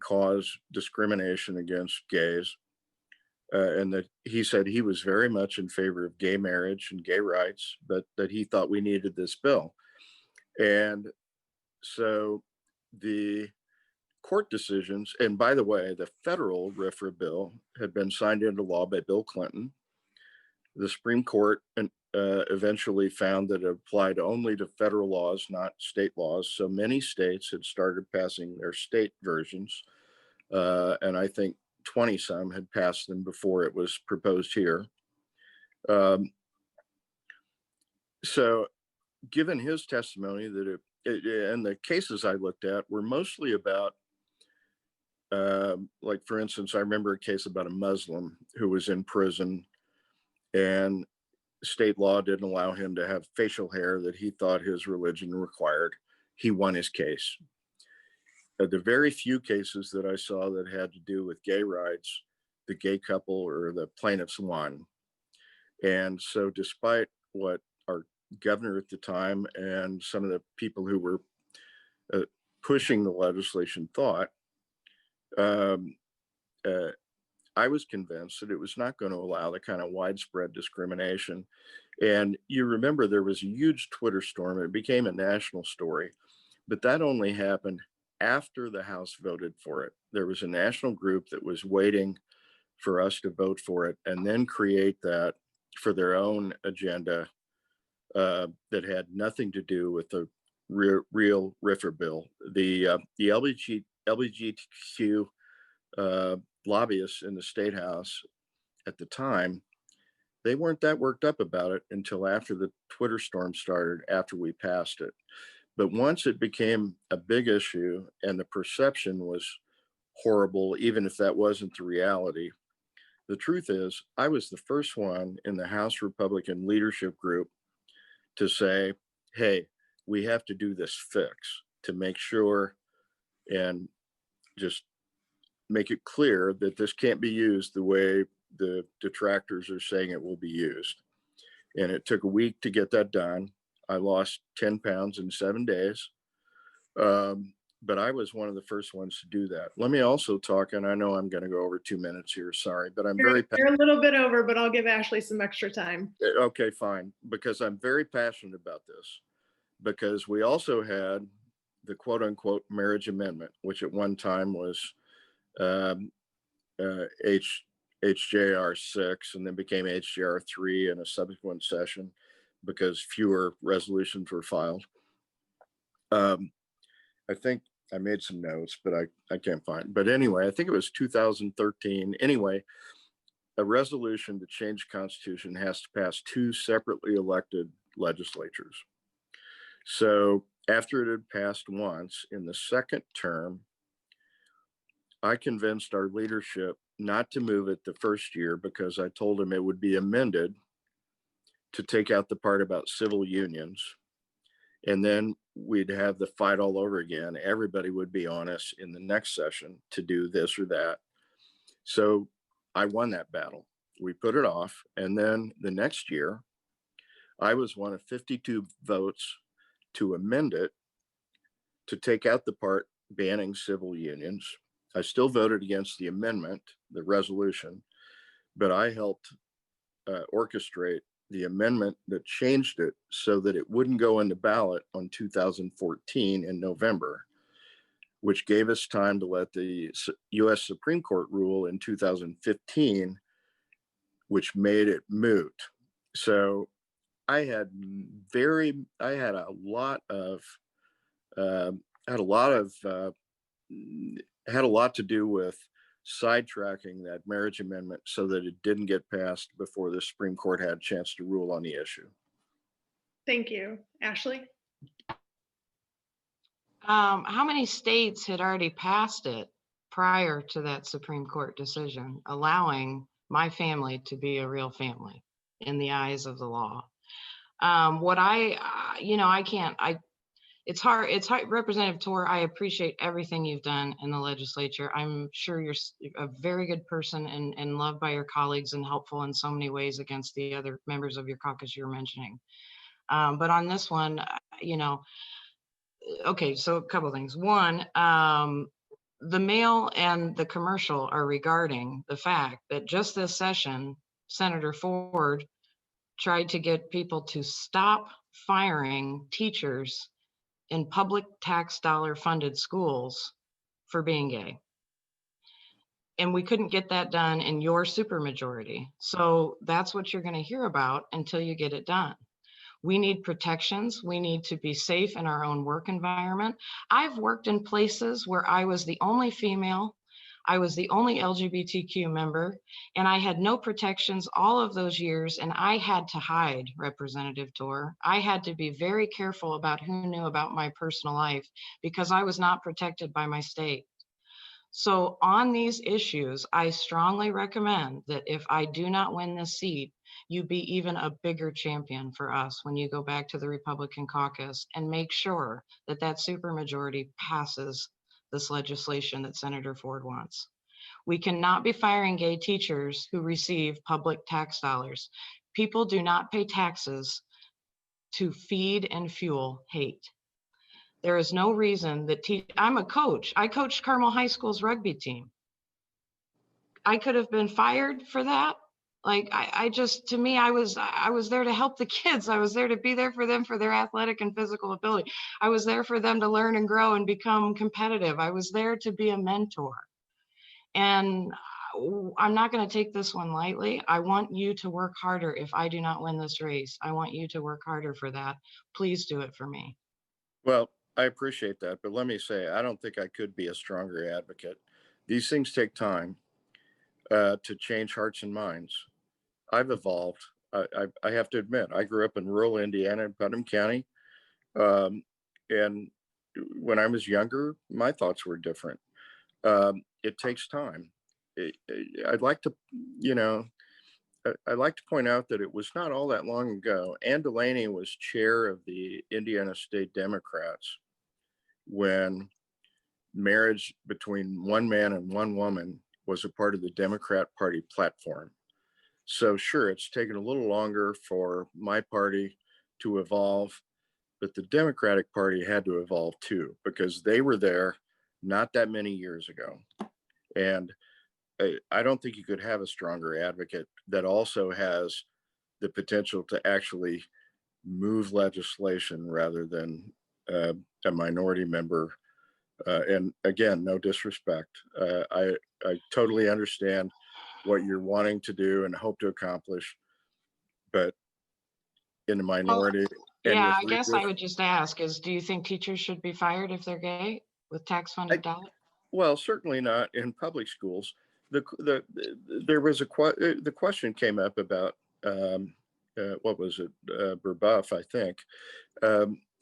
cause discrimination against gays. And that he said he was very much in favor of gay marriage and gay rights, but that he thought we needed this bill. And so the court decisions, and by the way, the federal RFRA bill had been signed into law by Bill Clinton. The Supreme Court eventually found that it applied only to federal laws, not state laws. So many states had started passing their state versions. And I think 20 some had passed them before it was proposed here. So given his testimony that and the cases I looked at were mostly about, like for instance, I remember a case about a Muslim who was in prison and state law didn't allow him to have facial hair that he thought his religion required. He won his case. The very few cases that I saw that had to do with gay rights, the gay couple or the plaintiffs won. And so despite what our governor at the time and some of the people who were pushing the legislation thought, I was convinced that it was not going to allow the kind of widespread discrimination. And you remember there was a huge Twitter storm. It became a national story, but that only happened after the House voted for it. There was a national group that was waiting for us to vote for it and then create that for their own agenda that had nothing to do with the real RFRA bill. The LGBTQ lobbyists in the State House at the time, they weren't that worked up about it until after the Twitter storm started, after we passed it. But once it became a big issue and the perception was horrible, even if that wasn't the reality, the truth is I was the first one in the House Republican leadership group to say, hey, we have to do this fix to make sure and just make it clear that this can't be used the way the detractors are saying it will be used. And it took a week to get that done. I lost 10 pounds in 7 days. But I was one of the first ones to do that. Let me also talk, and I know I'm going to go over 2 minutes here, sorry, but you're a little bit over, but I'll give Ashley some extra time. Okay, fine, because I'm very passionate about this, because we also had the quote unquote marriage amendment, which at one time was HJR 6 and then became HJR 3 in a subsequent session because fewer resolutions were filed. I think I made some notes, but I can't find. But anyway, I think it was 2013. Anyway, a resolution to change the Constitution has to pass 2 separately elected legislatures. So after it had passed once in the second term, I convinced our leadership not to move it the first year because I told them it would be amended to take out the part about civil unions. And then we'd have the fight all over again. Everybody would be on us in the next session to do this or that. So I won that battle. We put it off. And then the next year, I was one of 52 votes to amend it to take out the part banning civil unions. I still voted against the amendment, the resolution, but I helped orchestrate the amendment that changed it so that it wouldn't go in the ballot on 2014 in November, which gave us time to let the US Supreme Court rule in 2015, which made it moot. So I had a lot to do with sidetracking that marriage amendment so that it didn't get passed before the Supreme Court had a chance to rule on the issue. Thank you. Ashley? How many states had already passed it prior to that Supreme Court decision, allowing my family to be a real family in the eyes of the law. It's hard. Representative Torr, I appreciate everything you've done in the legislature. I'm sure you're a very good person and loved by your colleagues and helpful in so many ways against the other members of your caucus you're mentioning. But on this one, okay, so a couple of things. One, the mail and the commercial are regarding the fact that just this session, Senator Ford tried to get people to stop firing teachers in public tax dollar funded schools for being gay. And we couldn't get that done in your supermajority. So that's what you're going to hear about until you get it done. We need protections. We need to be safe in our own work environment. I've worked in places where I was the only female, I was the only LGBTQ member, and I had no protections all of those years, and I had to hide, Representative Torr. I had to be very careful about who knew about my personal life because I was not protected by my state. So on these issues, I strongly recommend that if I do not win this seat, you be even a bigger champion for us when you go back to the Republican caucus and make sure that that supermajority passes this legislation that Senator Ford wants. We cannot be firing gay teachers who receive public tax dollars. People do not pay taxes to feed and fuel hate. There is no reason that I'm a coach. I coached Carmel High School's rugby team. I could have been fired for that. Like to me, I was there to help the kids. I was there to be there for them for their athletic and physical ability. I was there for them to learn and grow and become competitive. I was there to be a mentor. And I'm not going to take this one lightly. I want you to work harder if I do not win this race. I want you to work harder for that. Please do it for me. Well, I appreciate that, but let me say, I don't think I could be a stronger advocate. These things take time to change hearts and minds. I've evolved. I have to admit, I grew up in rural Indiana, Putnam County. And when I was younger, my thoughts were different. It takes time. I'd like to point out that it was not all that long ago. Ann Delaney was chair of the Indiana State Democrats when marriage between one man and one woman was a part of the Democrat Party platform. So sure, it's taken a little longer for my party to evolve, but the Democratic Party had to evolve too, because they were there not that many years ago. And I don't think you could have a stronger advocate that also has the potential to actually move legislation rather than a minority member. And again, no disrespect. I totally understand what you're wanting to do and hope to accomplish, but in a minority. Yeah, I guess I would just ask is, do you think teachers should be fired if they're gay with tax-funded dollars? Well, certainly not in public schools. There was the question came up about what was it, Burbuff, I think,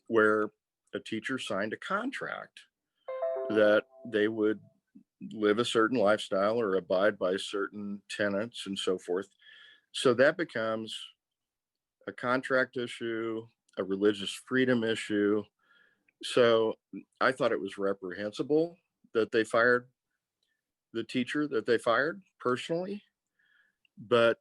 where a teacher signed a contract that they would live a certain lifestyle or abide by certain tenets and so forth. So that becomes a contract issue, a religious freedom issue. So I thought it was reprehensible that they fired the teacher that they fired personally, but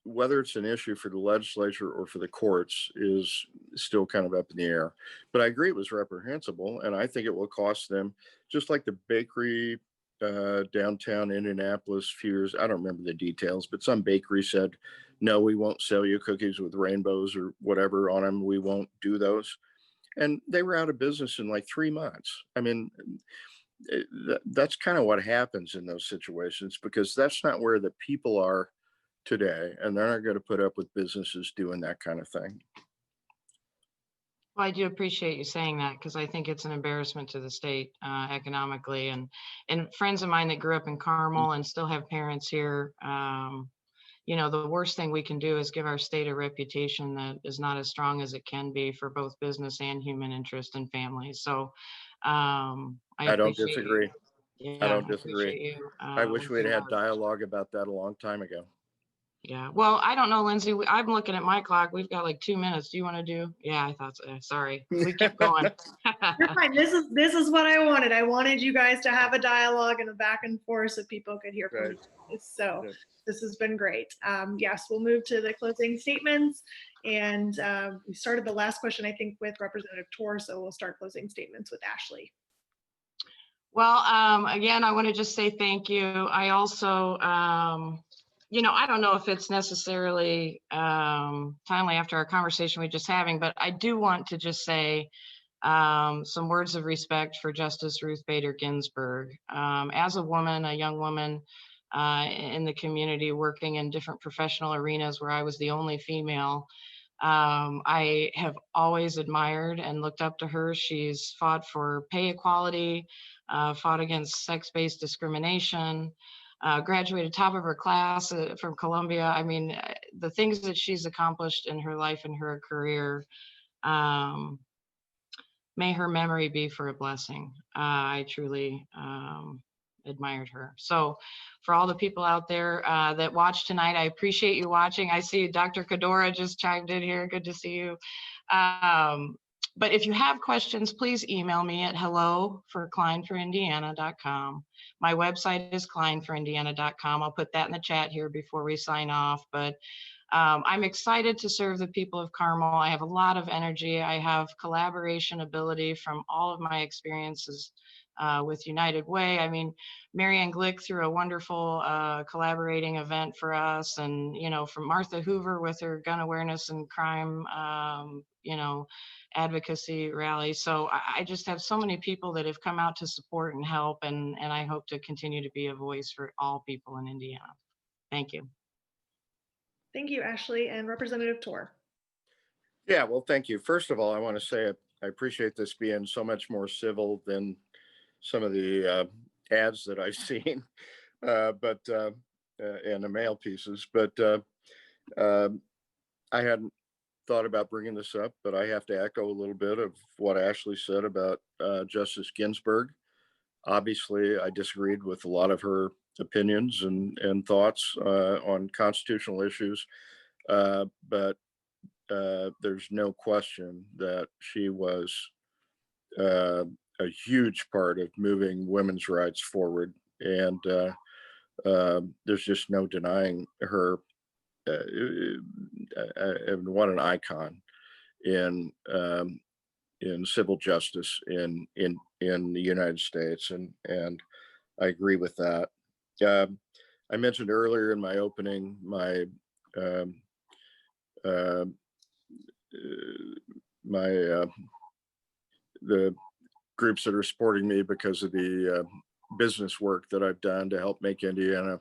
whether it's an issue for the legislature or for the courts is still kind of up in the air. But I agree it was reprehensible, and I think it will cost them, just like the bakery downtown Indianapolis a few years, I don't remember the details, but some bakery said, no, we won't sell you cookies with rainbows or whatever on them. We won't do those. And they were out of business in like 3 months. I mean, that's kind of what happens in those situations, because that's not where the people are today, and they're not going to put up with businesses doing that kind of thing. Well, I do appreciate you saying that, because I think it's an embarrassment to the state economically, and friends of mine that grew up in Carmel and still have parents here, the worst thing we can do is give our state a reputation that is not as strong as it can be for both business and human interest and families. So I don't disagree. Yeah, I don't disagree. You, I wish we'd had dialogue about that a long time ago. Yeah, well, I don't know, Lindsay, I'm looking at my clock. We've got like 2 minutes. Do you want to do? Yeah, I thought so. Sorry, we keep going. You're fine. This is what I wanted. I wanted you guys to have a dialogue and a back and forth so people could hear from Right. you guys. So Good. this has been great. Yes, we'll move to the closing statements. And we started the last question, I think, with Representative Torr. So we'll start closing statements with Ashley. Well, again, I want to just say thank you. I also, you know, I don't know if it's necessarily timely after our conversation we just having, but I do want to just say some words of respect for Justice Ruth Bader Ginsburg. As a woman, a young woman in the community working in different professional arenas where I was the only female, I have always admired and looked up to her. She's fought for pay equality, fought against sex-based discrimination, graduated top of her class from Columbia. I mean, the things that she's accomplished in her life and her career, may her memory be for a blessing. I truly admired her. So for all the people out there that watch tonight, I appreciate you watching. I see Dr. Qaddoura just chimed in here. Good to see you. But if you have questions, please email me at hello@kleinforindiana.com. My website is kleinforindiana.com. I'll put that in the chat here before we sign off. But I'm excited to serve the people of Carmel. I have a lot of energy. I have collaboration ability from all of my experiences with United Way. I mean, Marianne Glick threw a wonderful collaborating event for us, and, you know, from Martha Hoover with her gun awareness and crime, you know, advocacy rally. So I just have so many people that have come out to support and help, and I hope to continue to be a voice for all people in Indiana. Thank you. Thank you, Ashley. And Representative Torr. Yeah, well, thank you. First of all, I want to say I appreciate this being so much more civil than some of the ads that I've seen, and the mail pieces. But I hadn't thought about bringing this up, but I have to echo a little bit of what Ashley said about Justice Ginsburg. Obviously, I disagreed with a lot of her opinions and thoughts on constitutional issues, but there's no question that she was a huge part of moving women's rights forward, and there's just no denying her. And what an icon in civil justice in the United States, and I agree with that. I mentioned earlier in my opening the groups that are supporting me because of the business work that I've done to help make Indiana a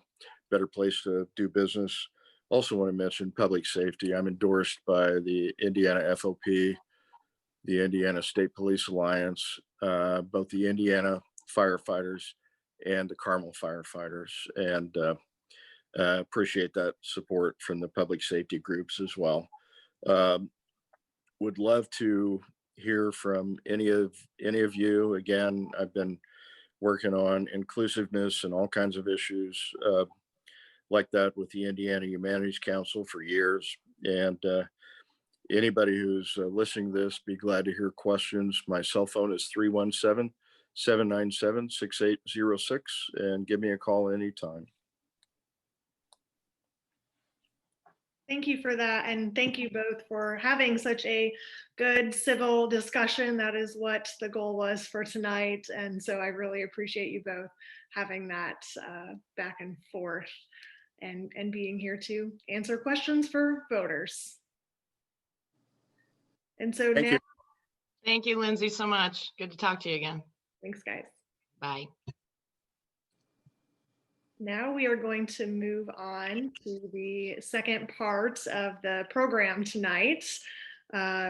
better place to do business. Also want to mention public safety. I'm endorsed by the Indiana FOP, the Indiana State Police Alliance, both the Indiana firefighters and the Carmel firefighters, and appreciate that support from the public safety groups as well. Would love to hear from any of you. Again, I've been working on inclusiveness and all kinds of issues like that with the Indiana Humanities Council for years. And anybody who's listening to this, be glad to hear questions. My cell phone is 317-797-6806, and give me a call anytime. Thank you for that. And thank you both for having such a good civil discussion. That is what the goal was for tonight. And so I really appreciate you both having that back and forth and being here to answer questions for voters. And so Thank now, you. Thank you, Lindsay, so much. Good to talk to you again. Thanks, guys. Bye. Now we are going to move on to the second part of the program tonight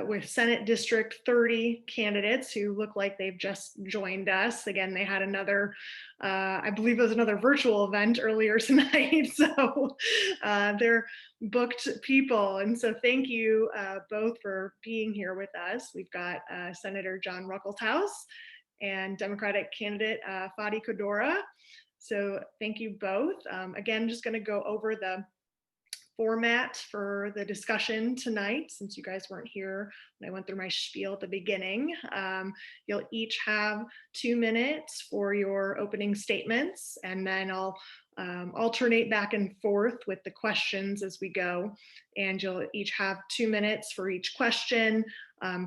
with Senate District 30 candidates who look like they've just joined us. Again, they had another, I believe it was another virtual event earlier tonight. So they're booked people. And so thank you both for being here with us. We've got Senator John Ruckelshaus and Democratic candidate Fady Qaddoura. So thank you both. Again, just going to go over the format for the discussion tonight, since you guys weren't here when I went through my spiel at the beginning. You'll each have 2 minutes for your opening statements, and then I'll alternate back and forth with the questions as we go. And you'll each have 2 minutes for each question.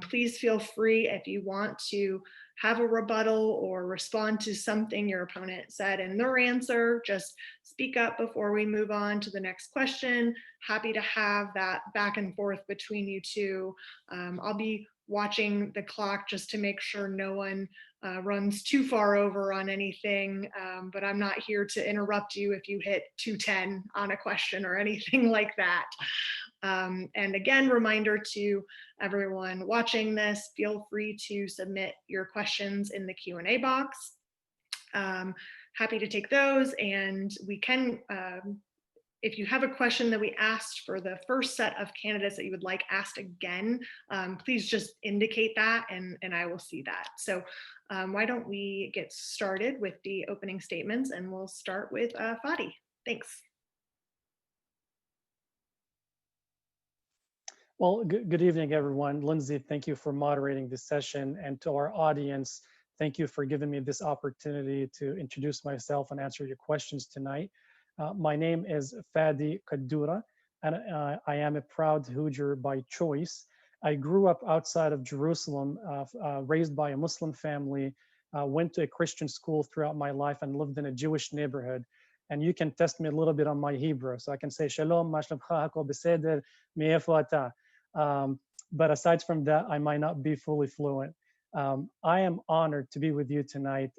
Please feel free, if you want to have a rebuttal or respond to something your opponent said in their answer, just speak up before we move on to the next question. Happy to have that back and forth between you two. I'll be watching the clock just to make sure no one runs too far over on anything, but I'm not here to interrupt you if you hit 2:10 on a question or anything like that. And again, reminder to everyone watching this, feel free to submit your questions in the Q&A box. Happy to take those, and we can, if you have a question that we asked for the first set of candidates that you would like asked again, please just indicate that and I will see that. So why don't we get started with the opening statements, and we'll start with Fady. Thanks. Well, good evening, everyone. Lindsay, thank you for moderating this session. And to our audience, thank you for giving me this opportunity to introduce myself and answer your questions tonight. My name is Fady Qaddoura, and I am a proud Hoosier by choice. I grew up outside of Jerusalem, raised by a Muslim family, went to a Christian school throughout my life, and lived in a Jewish neighborhood. And you can test me a little bit on my Hebrew. So I can say, Shalom, ma shlomcha, hakol beseder, me'efu ata. But aside from that, I might not be fully fluent. I am honored to be with you tonight.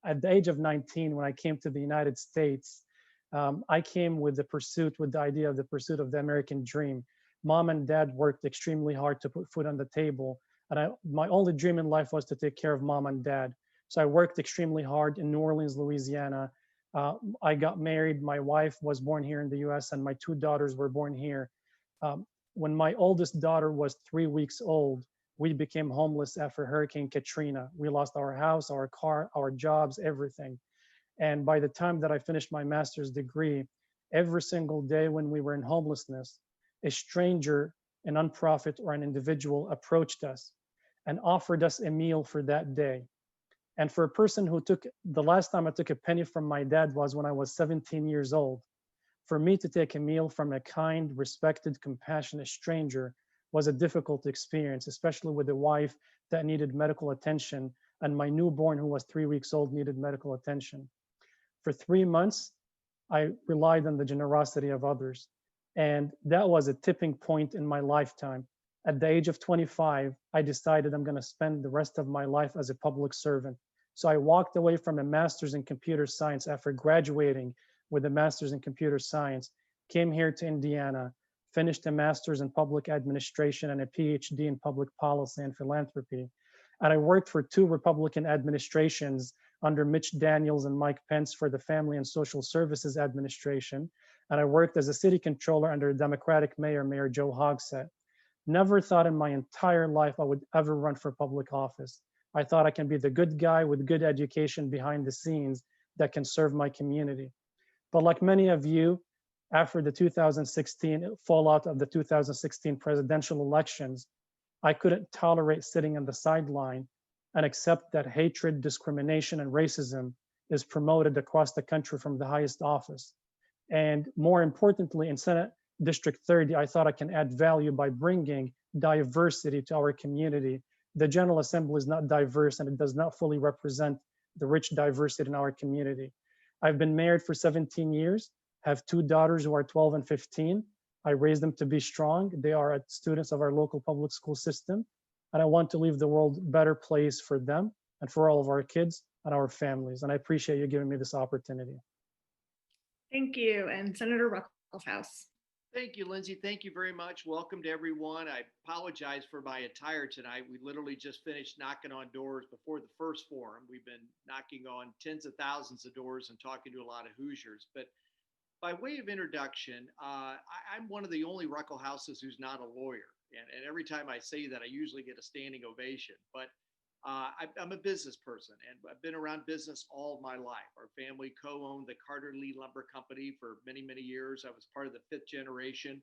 At the age of 19, when I came to the United States, I came with the idea of the pursuit of the American dream. Mom and dad worked extremely hard to put food on the table. And my only dream in life was to take care of mom and dad. So I worked extremely hard in New Orleans, Louisiana. I got married. My wife was born here in the US, and my 2 daughters were born here. When my oldest daughter was 3 weeks old, we became homeless after Hurricane Katrina. We lost our house, our car, our jobs, everything. And by the time that I finished my master's degree, every single day when we were in homelessness, a stranger, a nonprofit, or an individual approached us and offered us a meal for that day. And for a person who the last time I took a penny from my dad was when I was 17 years old. For me to take a meal from a kind, respected, compassionate stranger was a difficult experience, especially with a wife that needed medical attention, and my newborn, who was 3 weeks old, needed medical attention. For 3 months, I relied on the generosity of others. And that was a tipping point in my lifetime. At the age of 25, I decided I'm going to spend the rest of my life as a public servant. So I walked away from a master's in computer science after graduating with a master's in computer science, came here to Indiana, finished a master's in public administration and a PhD in public policy and philanthropy. And I worked for 2 Republican administrations under Mitch Daniels and Mike Pence for the Family and Social Services Administration. And I worked as a city controller under a Democratic mayor, Mayor Joe Hogsett. Never thought in my entire life I would ever run for public office. I thought I can be the good guy with good education behind the scenes that can serve my community. But like many of you, after the 2016 fallout of the 2016 presidential elections, I couldn't tolerate sitting on the sideline and accept that hatred, discrimination, and racism is promoted across the country from the highest office. And more importantly, in Senate District 30, I thought I can add value by bringing diversity to our community. The General Assembly is not diverse, and it does not fully represent the rich diversity in our community. I've been married for 17 years, have 2 daughters who are 12 and 15. I raised them to be strong. They are students of our local public school system. And I want to leave the world a better place for them and for all of our kids and our families. And I appreciate you giving me this opportunity. Thank you. And Senator Ruckelshaus. Thank you, Lindsay. Thank you very much. Welcome to everyone. I apologize for my attire tonight. We literally just finished knocking on doors before the first forum. We've been knocking on tens of thousands of doors and talking to a lot of Hoosiers. But by way of introduction, I'm one of the only Ruckelshauses who's not a lawyer. And every time I say that, I usually get a standing ovation. But I'm a business person, and I've been around business all of my life. Our family co-owned the Carter Lee Lumber Company for many, many years. I was part of the fifth generation,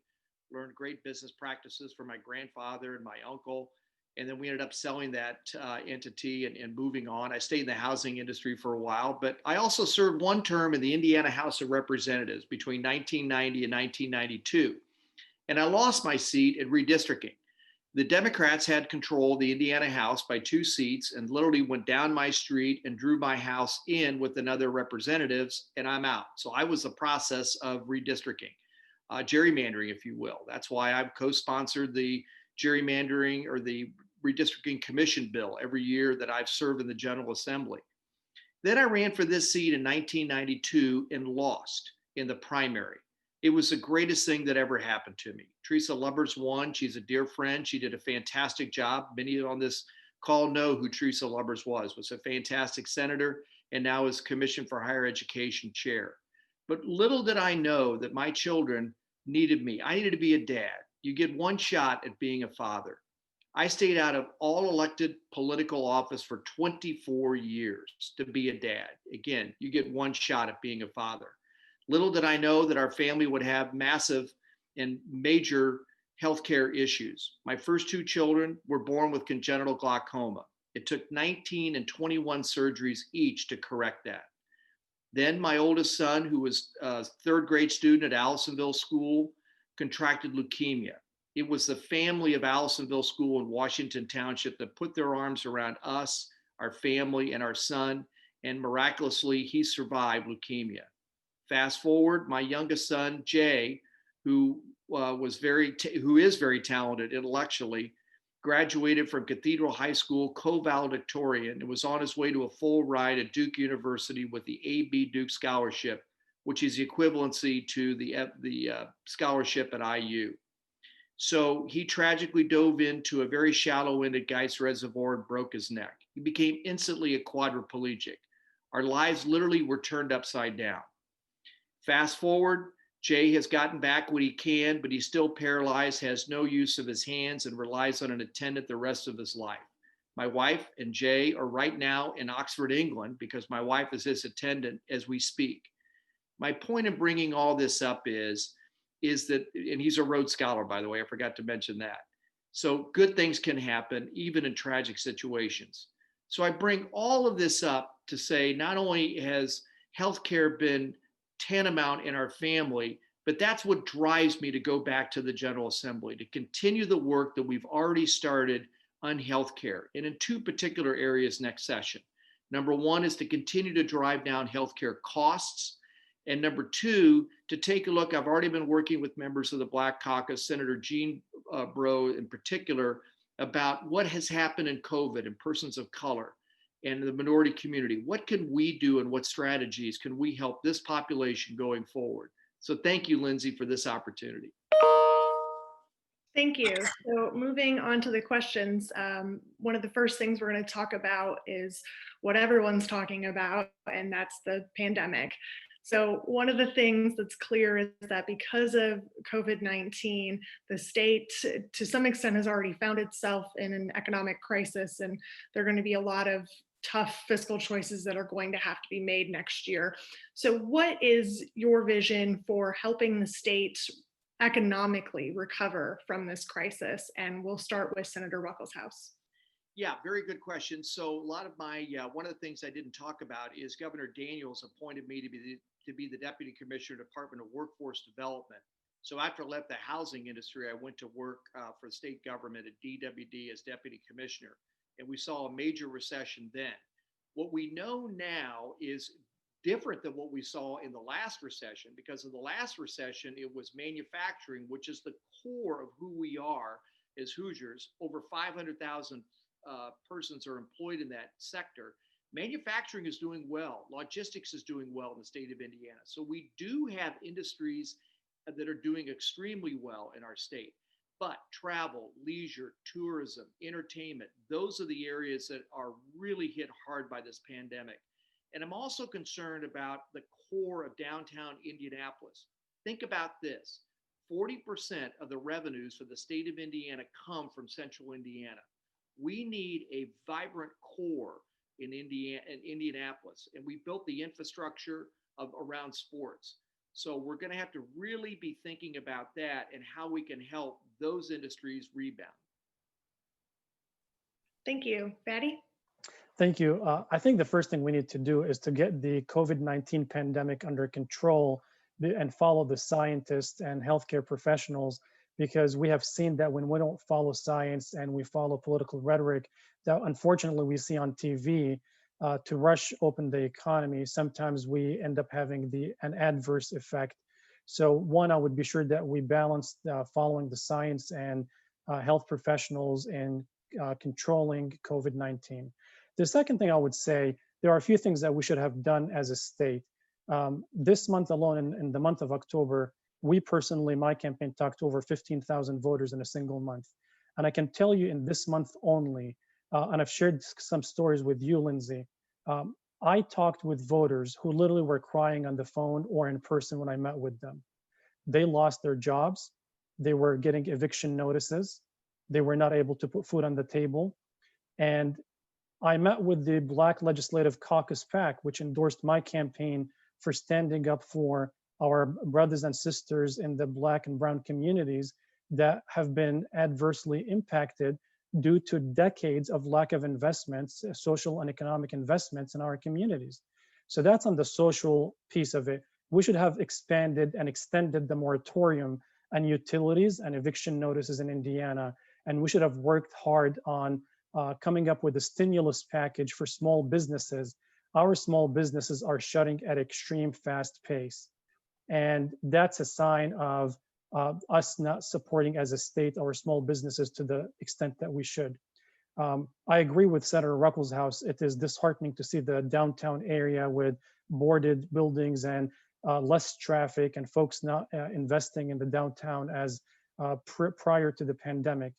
learned great business practices from my grandfather and my uncle. And then we ended up selling that entity and moving on. I stayed in the housing industry for a while, but I also served one term in the Indiana House of Representatives between 1990 and 1992. And I lost my seat in redistricting. The Democrats had control of the Indiana House by 2 seats and literally went down my street and drew my house in with another representatives, and I'm out. So I was the process of redistricting, gerrymandering, if you will. That's why I've co-sponsored the gerrymandering or the redistricting commission bill every year that I've served in the General Assembly. Then I ran for this seat in 1992 and lost in the primary. It was the greatest thing that ever happened to me. Teresa Lubbers won. She's a dear friend. She did a fantastic job. Many on this call know who Teresa Lubbers was a fantastic senator and now is Commission for Higher Education chair. But little did I know that my children needed me. I needed to be a dad. You get one shot at being a father. I stayed out of all elected political office for 24 years to be a dad. Again, you get one shot at being a father. Little did I know that our family would have massive and major healthcare issues. My first 2 children were born with congenital glaucoma. It took 19 and 21 surgeries each to correct that. Then my oldest son, who was a 3rd grade student at Allisonville School, contracted leukemia. It was the family of Allisonville School in Washington Township that put their arms around us, our family, and our son, and miraculously, he survived leukemia. Fast forward, my youngest son, Jay, who is very talented intellectually, graduated from Cathedral High School co-valedictorian and was on his way to a full ride at Duke University with the A.B. Duke Scholarship, which is the equivalency to the scholarship at IU. So he tragically dove into a very shallow end at Geist Reservoir and broke his neck. He became instantly a quadriplegic. Our lives literally were turned upside down. Fast forward, Jay has gotten back what he can, but he's still paralyzed, has no use of his hands, and relies on an attendant the rest of his life. My wife and Jay are right now in Oxford, England, because my wife is his attendant as we speak. My point in bringing all this up is that, and he's a Rhodes Scholar, by the way, I forgot to mention that. So good things can happen, even in tragic situations. So I bring all of this up to say, not only has healthcare been tantamount in our family, but that's what drives me to go back to the General Assembly, to continue the work that we've already started on healthcare, and in 2 particular areas next session. Number 1 is to continue to drive down healthcare costs. And number 2, to take a look, I've already been working with members of the Black Caucus, Senator Gene Breaux in particular, about what has happened in COVID and persons of color and the minority community. What can we do and what strategies can we help this population going forward? So thank you, Lindsay, for this opportunity. Thank you. So moving on to the questions, one of the first things we're going to talk about is what everyone's talking about, and that's the pandemic. So one of the things that's clear is that because of COVID-19, the state to some extent has already found itself in an economic crisis, and there are going to be a lot of tough fiscal choices that are going to have to be made next year. So what is your vision for helping the state economically recover from this crisis? And we'll start with Senator Ruckelshaus. Yeah, very good question. So a lot of my, one of the things I didn't talk about is Governor Daniels appointed me to be the Deputy Commissioner, Department of Workforce Development. So after I left the housing industry, I went to work for the state government at DWD as Deputy Commissioner. And we saw a major recession then. What we know now is different than what we saw in the last recession, because in the last recession, it was manufacturing, which is the core of who we are as Hoosiers. Over 500,000 persons are employed in that sector. Manufacturing is doing well. Logistics is doing well in the state of Indiana. So we do have industries that are doing extremely well in our state. But travel, leisure, tourism, entertainment, those are the areas that are really hit hard by this pandemic. And I'm also concerned about the core of downtown Indianapolis. Think about this. 40% of the revenues for the state of Indiana come from central Indiana. We need a vibrant core in Indianapolis, and we built the infrastructure around sports. So we're going to have to really be thinking about that and how we can help those industries rebound. Thank you. Fady? Thank you. I think the first thing we need to do is to get the COVID-19 pandemic under control and follow the scientists and healthcare professionals, because we have seen that when we don't follow science and we follow political rhetoric that unfortunately we see on TV to rush open the economy, sometimes we end up having an adverse effect. So one, I would be sure that we balance following the science and health professionals in controlling COVID-19. The second thing I would say, there are a few things that we should have done as a state. This month alone, in the month of October, we personally, my campaign talked to over 15,000 voters in a single month. And I can tell you in this month only, and I've shared some stories with you, Lindsay, I talked with voters who literally were crying on the phone or in person when I met with them. They lost their jobs. They were getting eviction notices. They were not able to put food on the table. And I met with the Black Legislative Caucus PAC, which endorsed my campaign for standing up for our brothers and sisters in the Black and Brown communities that have been adversely impacted due to decades of lack of investments, social and economic investments in our communities. So that's on the social piece of it. We should have expanded and extended the moratorium on utilities and eviction notices in Indiana. And we should have worked hard on coming up with a stimulus package for small businesses. Our small businesses are shutting at extreme fast pace. And that's a sign of us not supporting as a state our small businesses to the extent that we should. I agree with Senator Ruckelshaus. It is disheartening to see the downtown area with boarded buildings and less traffic and folks not investing in the downtown as prior to the pandemic.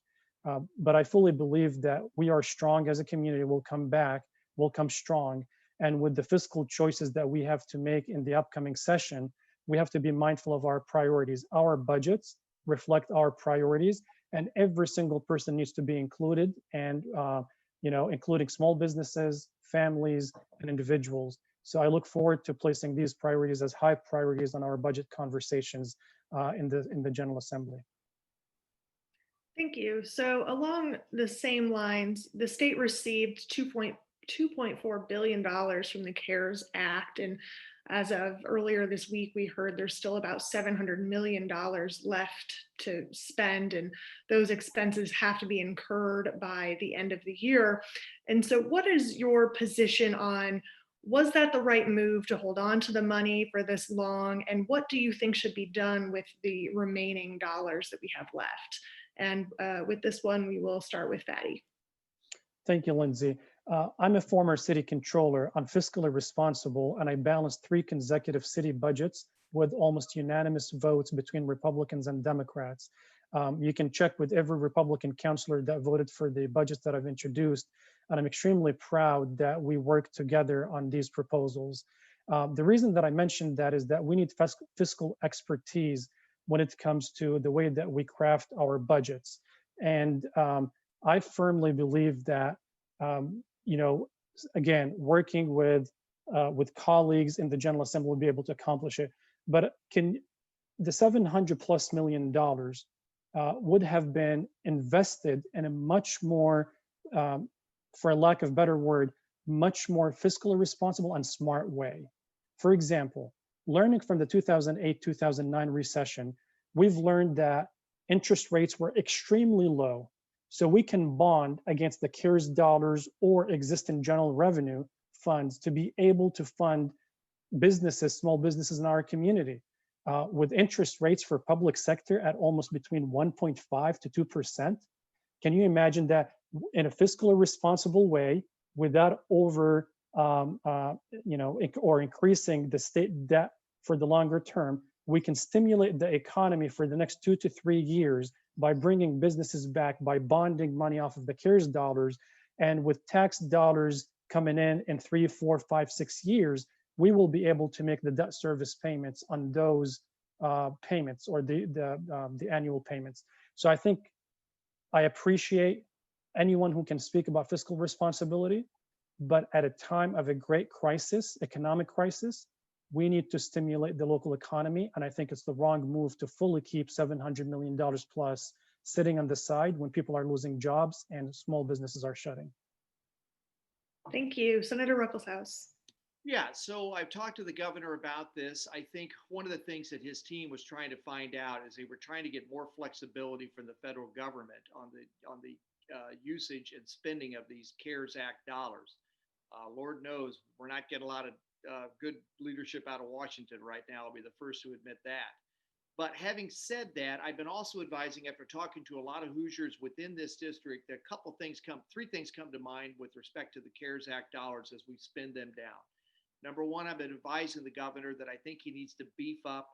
But I fully believe that we are strong as a community. We'll come back, we'll come strong. And with the fiscal choices that we have to make in the upcoming session, we have to be mindful of our priorities. Our budgets reflect our priorities, and every single person needs to be included, and including small businesses, families, and individuals. So I look forward to placing these priorities as high priorities on our budget conversations in the General Assembly. Thank you. So along the same lines, the state received $2.4 billion from the CARES Act. And as of earlier this week, we heard there's still about $700 million left to spend, and those expenses have to be incurred by the end of the year. And so what is your position on, was that the right move to hold on to the money for this long? And what do you think should be done with the remaining dollars that we have left? And with this one, we will start with Fady. Thank you, Lindsay. I'm a former city controller. I'm fiscally responsible, and I balanced 3 consecutive city budgets with almost unanimous votes between Republicans and Democrats. You can check with every Republican councilor that voted for the budgets that I've introduced, and I'm extremely proud that we worked together on these proposals. The reason that I mentioned that is that we need fiscal expertise when it comes to the way that we craft our budgets. And I firmly believe that, again, working with colleagues in the General Assembly will be able to accomplish it. But the $700+ million would have been invested in a much more, for lack of a better word, much more fiscally responsible and smart way. For example, learning from the 2008-2009 recession, we've learned that interest rates were extremely low. So we can bond against the CARES dollars or existing general revenue funds to be able to fund businesses, small businesses in our community. With interest rates for public sector at almost between 1.5 to 2%. Can you imagine that in a fiscally responsible way without or increasing the state debt for the longer term, we can stimulate the economy for the next 2 to 3 years by bringing businesses back, by bonding money off of the CARES dollars, and with tax dollars coming in 3, 4, 5, 6 years, we will be able to make the debt service payments on those payments or the annual payments. So I think I appreciate anyone who can speak about fiscal responsibility, but at a time of a great crisis, economic crisis, we need to stimulate the local economy. And I think it's the wrong move to fully keep $700 million plus sitting on the side when people are losing jobs and small businesses are shutting. Thank you. Senator Ruckelshaus. Yeah, so I've talked to the governor about this. I think one of the things that his team was trying to find out is they were trying to get more flexibility from the federal government on the usage and spending of these CARES Act dollars. Lord knows we're not getting a lot of good leadership out of Washington right now. I'll be the first to admit that. But having said that, I've been also advising, after talking to a lot of Hoosiers within this district, that three things come to mind with respect to the CARES Act dollars as we spend them down. Number one, I've been advising the governor that I think he needs to beef up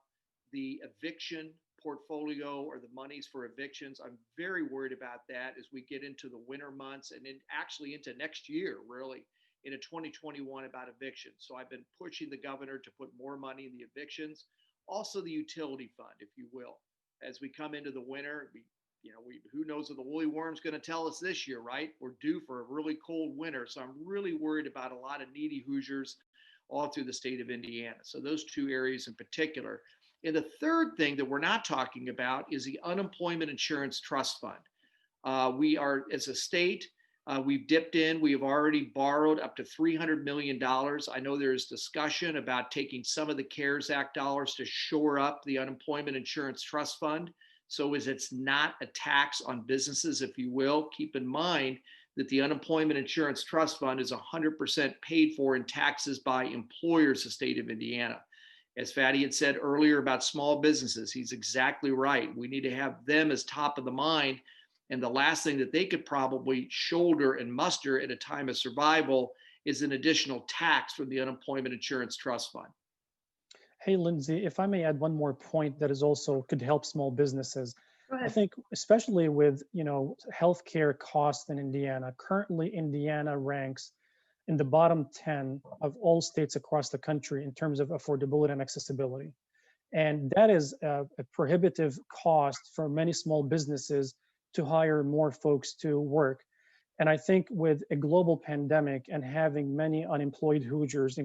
the eviction portfolio or the monies for evictions. I'm very worried about that as we get into the winter months and then actually into next year, really, into 2021 about evictions. So I've been pushing the governor to put more money in the evictions. Also the utility fund, if you will. As we come into the winter, who knows what the woolly worm's going to tell us this year, right? We're due for a really cold winter. So I'm really worried about a lot of needy Hoosiers all through the state of Indiana. So those two areas in particular. And the third thing that we're not talking about is the Unemployment Insurance Trust Fund. We are, as a state, we've dipped in. We have already borrowed up to $300 million. I know there's discussion about taking some of the CARES Act dollars to shore up the Unemployment Insurance Trust Fund. So as it's not a tax on businesses, if you will. Keep in mind that the Unemployment Insurance Trust Fund is 100% paid for in taxes by employers, the state of Indiana. As Fady had said earlier about small businesses, he's exactly right. We need to have them as top of the mind. And the last thing that they could probably shoulder and muster at a time of survival is an additional tax from the Unemployment Insurance Trust Fund. Hey, Lindsay, if I may add one more point that is also could help small businesses. Go ahead. I think especially with, healthcare costs in Indiana, currently Indiana ranks in the bottom 10 of all states across the country in terms of affordability and accessibility. And that is a prohibitive cost for many small businesses to hire more folks to work. And I think with a global pandemic and having many unemployed Hoosiers,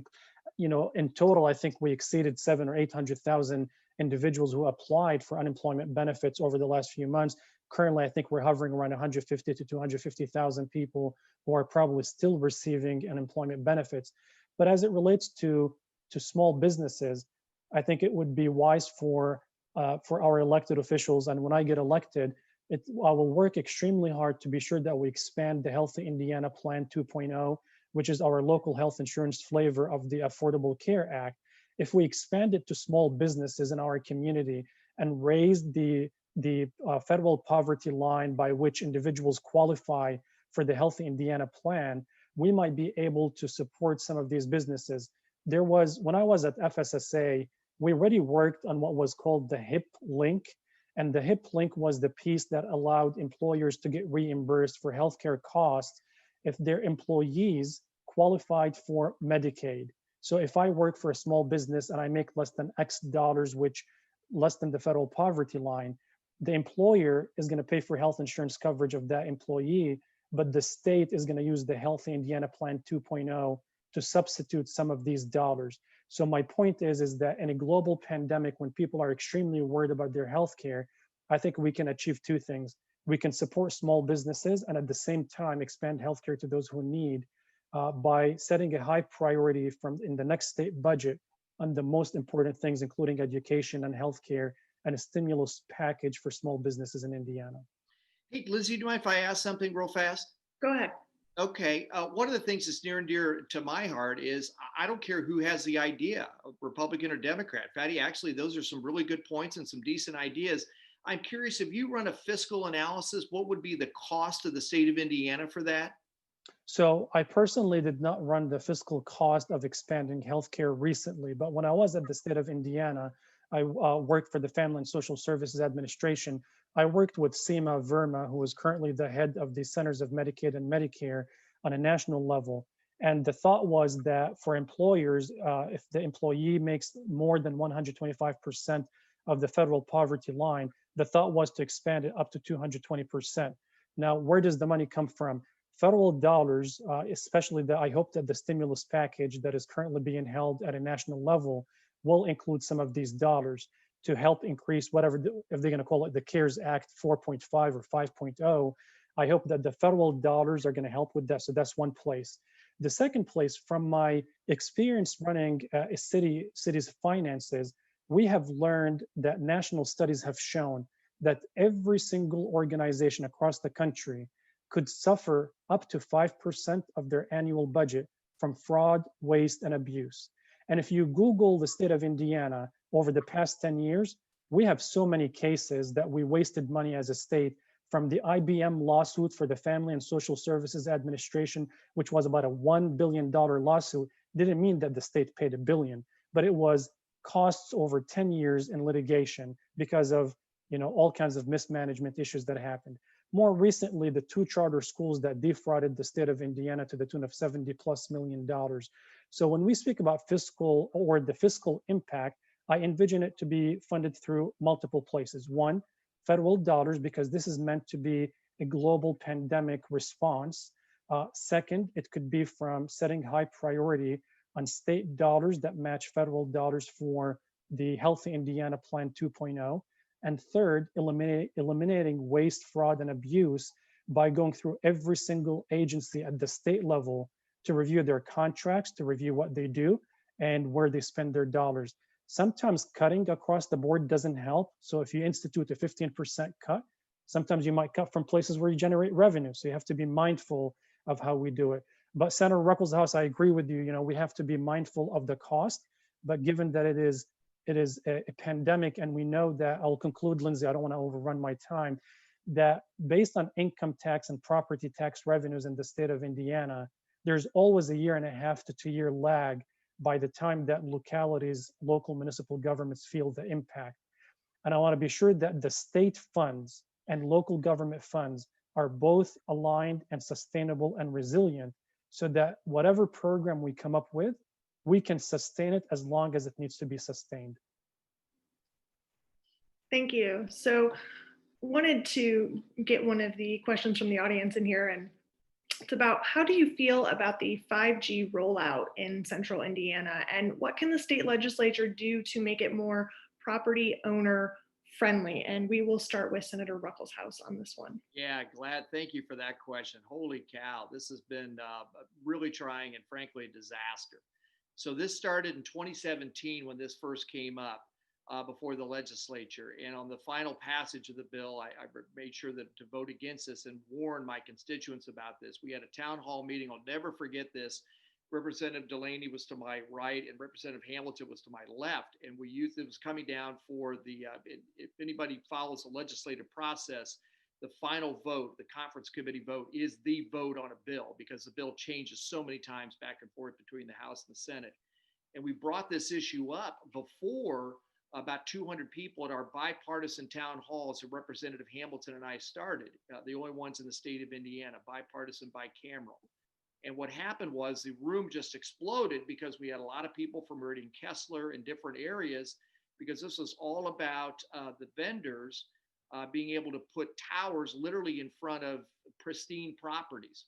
in total, I think we exceeded 700,000 or 800,000 individuals who applied for unemployment benefits over the last few months. Currently, I think we're hovering around 150 to 250,000 people who are probably still receiving unemployment benefits. But as it relates to small businesses, I think it would be wise for our elected officials, and when I get elected, I will work extremely hard to be sure that we expand the Healthy Indiana Plan 2.0, which is our local health insurance flavor of the Affordable Care Act. If we expand it to small businesses in our community and raise the federal poverty line by which individuals qualify for the Healthy Indiana Plan, we might be able to support some of these businesses. When I was at FSSA, we already worked on what was called the HIP link. And the HIP link was the piece that allowed employers to get reimbursed for healthcare costs if their employees qualified for Medicaid. So if I work for a small business and I make less than X dollars, which less than the federal poverty line, the employer is going to pay for health insurance coverage of that employee, but the state is going to use the Healthy Indiana Plan 2.0 to substitute some of these dollars. So my point is that in a global pandemic, when people are extremely worried about their healthcare, I think we can achieve two things. We can support small businesses and at the same time expand healthcare to those who need by setting a high priority in the next state budget on the most important things, including education and healthcare, and a stimulus package for small businesses in Indiana. Hey, Lizzie, do you mind if I ask something real fast? Go ahead. Okay. One of the things that's near and dear to my heart is I don't care who has the idea, Republican or Democrat. Fady, actually, those are some really good points and some decent ideas. I'm curious, if you run a fiscal analysis, what would be the cost of the state of Indiana for that? So I personally did not run the fiscal cost of expanding healthcare recently, but when I was at the state of Indiana, I worked for the Family and Social Services Administration. I worked with Seema Verma, who is currently the head of the Centers of Medicaid and Medicare on a national level. And the thought was that for employers, if the employee makes more than 125% of the federal poverty line, the thought was to expand it up to 220%. Now, where does the money come from? Federal dollars, especially I hope that the stimulus package that is currently being held at a national level will include some of these dollars to help increase whatever, if they're going to call it the CARES Act 4.5 or 5.0. I hope that the federal dollars are going to help with that. So that's one place. The second place, from my experience running a city's finances, we have learned that national studies have shown that every single organization across the country could suffer up to 5% of their annual budget from fraud, waste, and abuse. And if you Google the state of Indiana over the past 10 years, we have so many cases that we wasted money as a state, from the IBM lawsuit for the Family and Social Services Administration, which was about a $1 billion lawsuit. Didn't mean that the state paid $1 billion, but it was costs over 10 years in litigation because of all kinds of mismanagement issues that happened. More recently, the 2 charter schools that defrauded the state of Indiana to the tune of $70+ million. So when we speak about fiscal or the fiscal impact, I envision it to be funded through multiple places. One, federal dollars, because this is meant to be a global pandemic response. Second, it could be from setting high priority on state dollars that match federal dollars for the Healthy Indiana Plan 2.0. And third, eliminating waste, fraud, and abuse by going through every single agency at the state level to review their contracts, to review what they do and where they spend their dollars. Sometimes cutting across the board doesn't help. So if you institute a 15% cut, sometimes you might cut from places where you generate revenue. So you have to be mindful of how we do it. But Senator Ruckelshaus, I agree with you. We have to be mindful of the cost. But given that it is a pandemic, and we know that, I'll conclude, Lindsay, I don't want to overrun my time, that based on income tax and property tax revenues in the state of Indiana, there's always a 1.5 to 2 year lag by the time that localities, local municipal governments feel the impact. And I want to be sure that the state funds and local government funds are both aligned and sustainable and resilient, so that whatever program we come up with, we can sustain it as long as it needs to be sustained. Thank you. So wanted to get one of the questions from the audience in here, and it's about, how do you feel about the 5G rollout in central Indiana, and what can the state legislature do to make it more property owner friendly? And we will start with Senator Ruckelshaus on this one. Yeah, thank you for that question. Holy cow, this has been really trying and frankly a disaster. So this started in 2017 when this first came up before the legislature. And on the final passage of the bill, I made sure that to vote against this and warn my constituents about this. We had a town hall meeting. I'll never forget this. Representative Delaney was to my right and Representative Hamilton was to my left. And it was coming down for the, if anybody follows the legislative process, the final vote, the conference committee vote, is the vote on a bill, because the bill changes so many times back and forth between the House and the Senate. And we brought this issue up before about 200 people at our bipartisan town halls that Representative Hamilton and I started, the only ones in the state of Indiana, bipartisan, bicameral. And what happened was the room just exploded because we had a lot of people from Meridian Kessler in different areas, because this was all about the vendors being able to put towers literally in front of pristine properties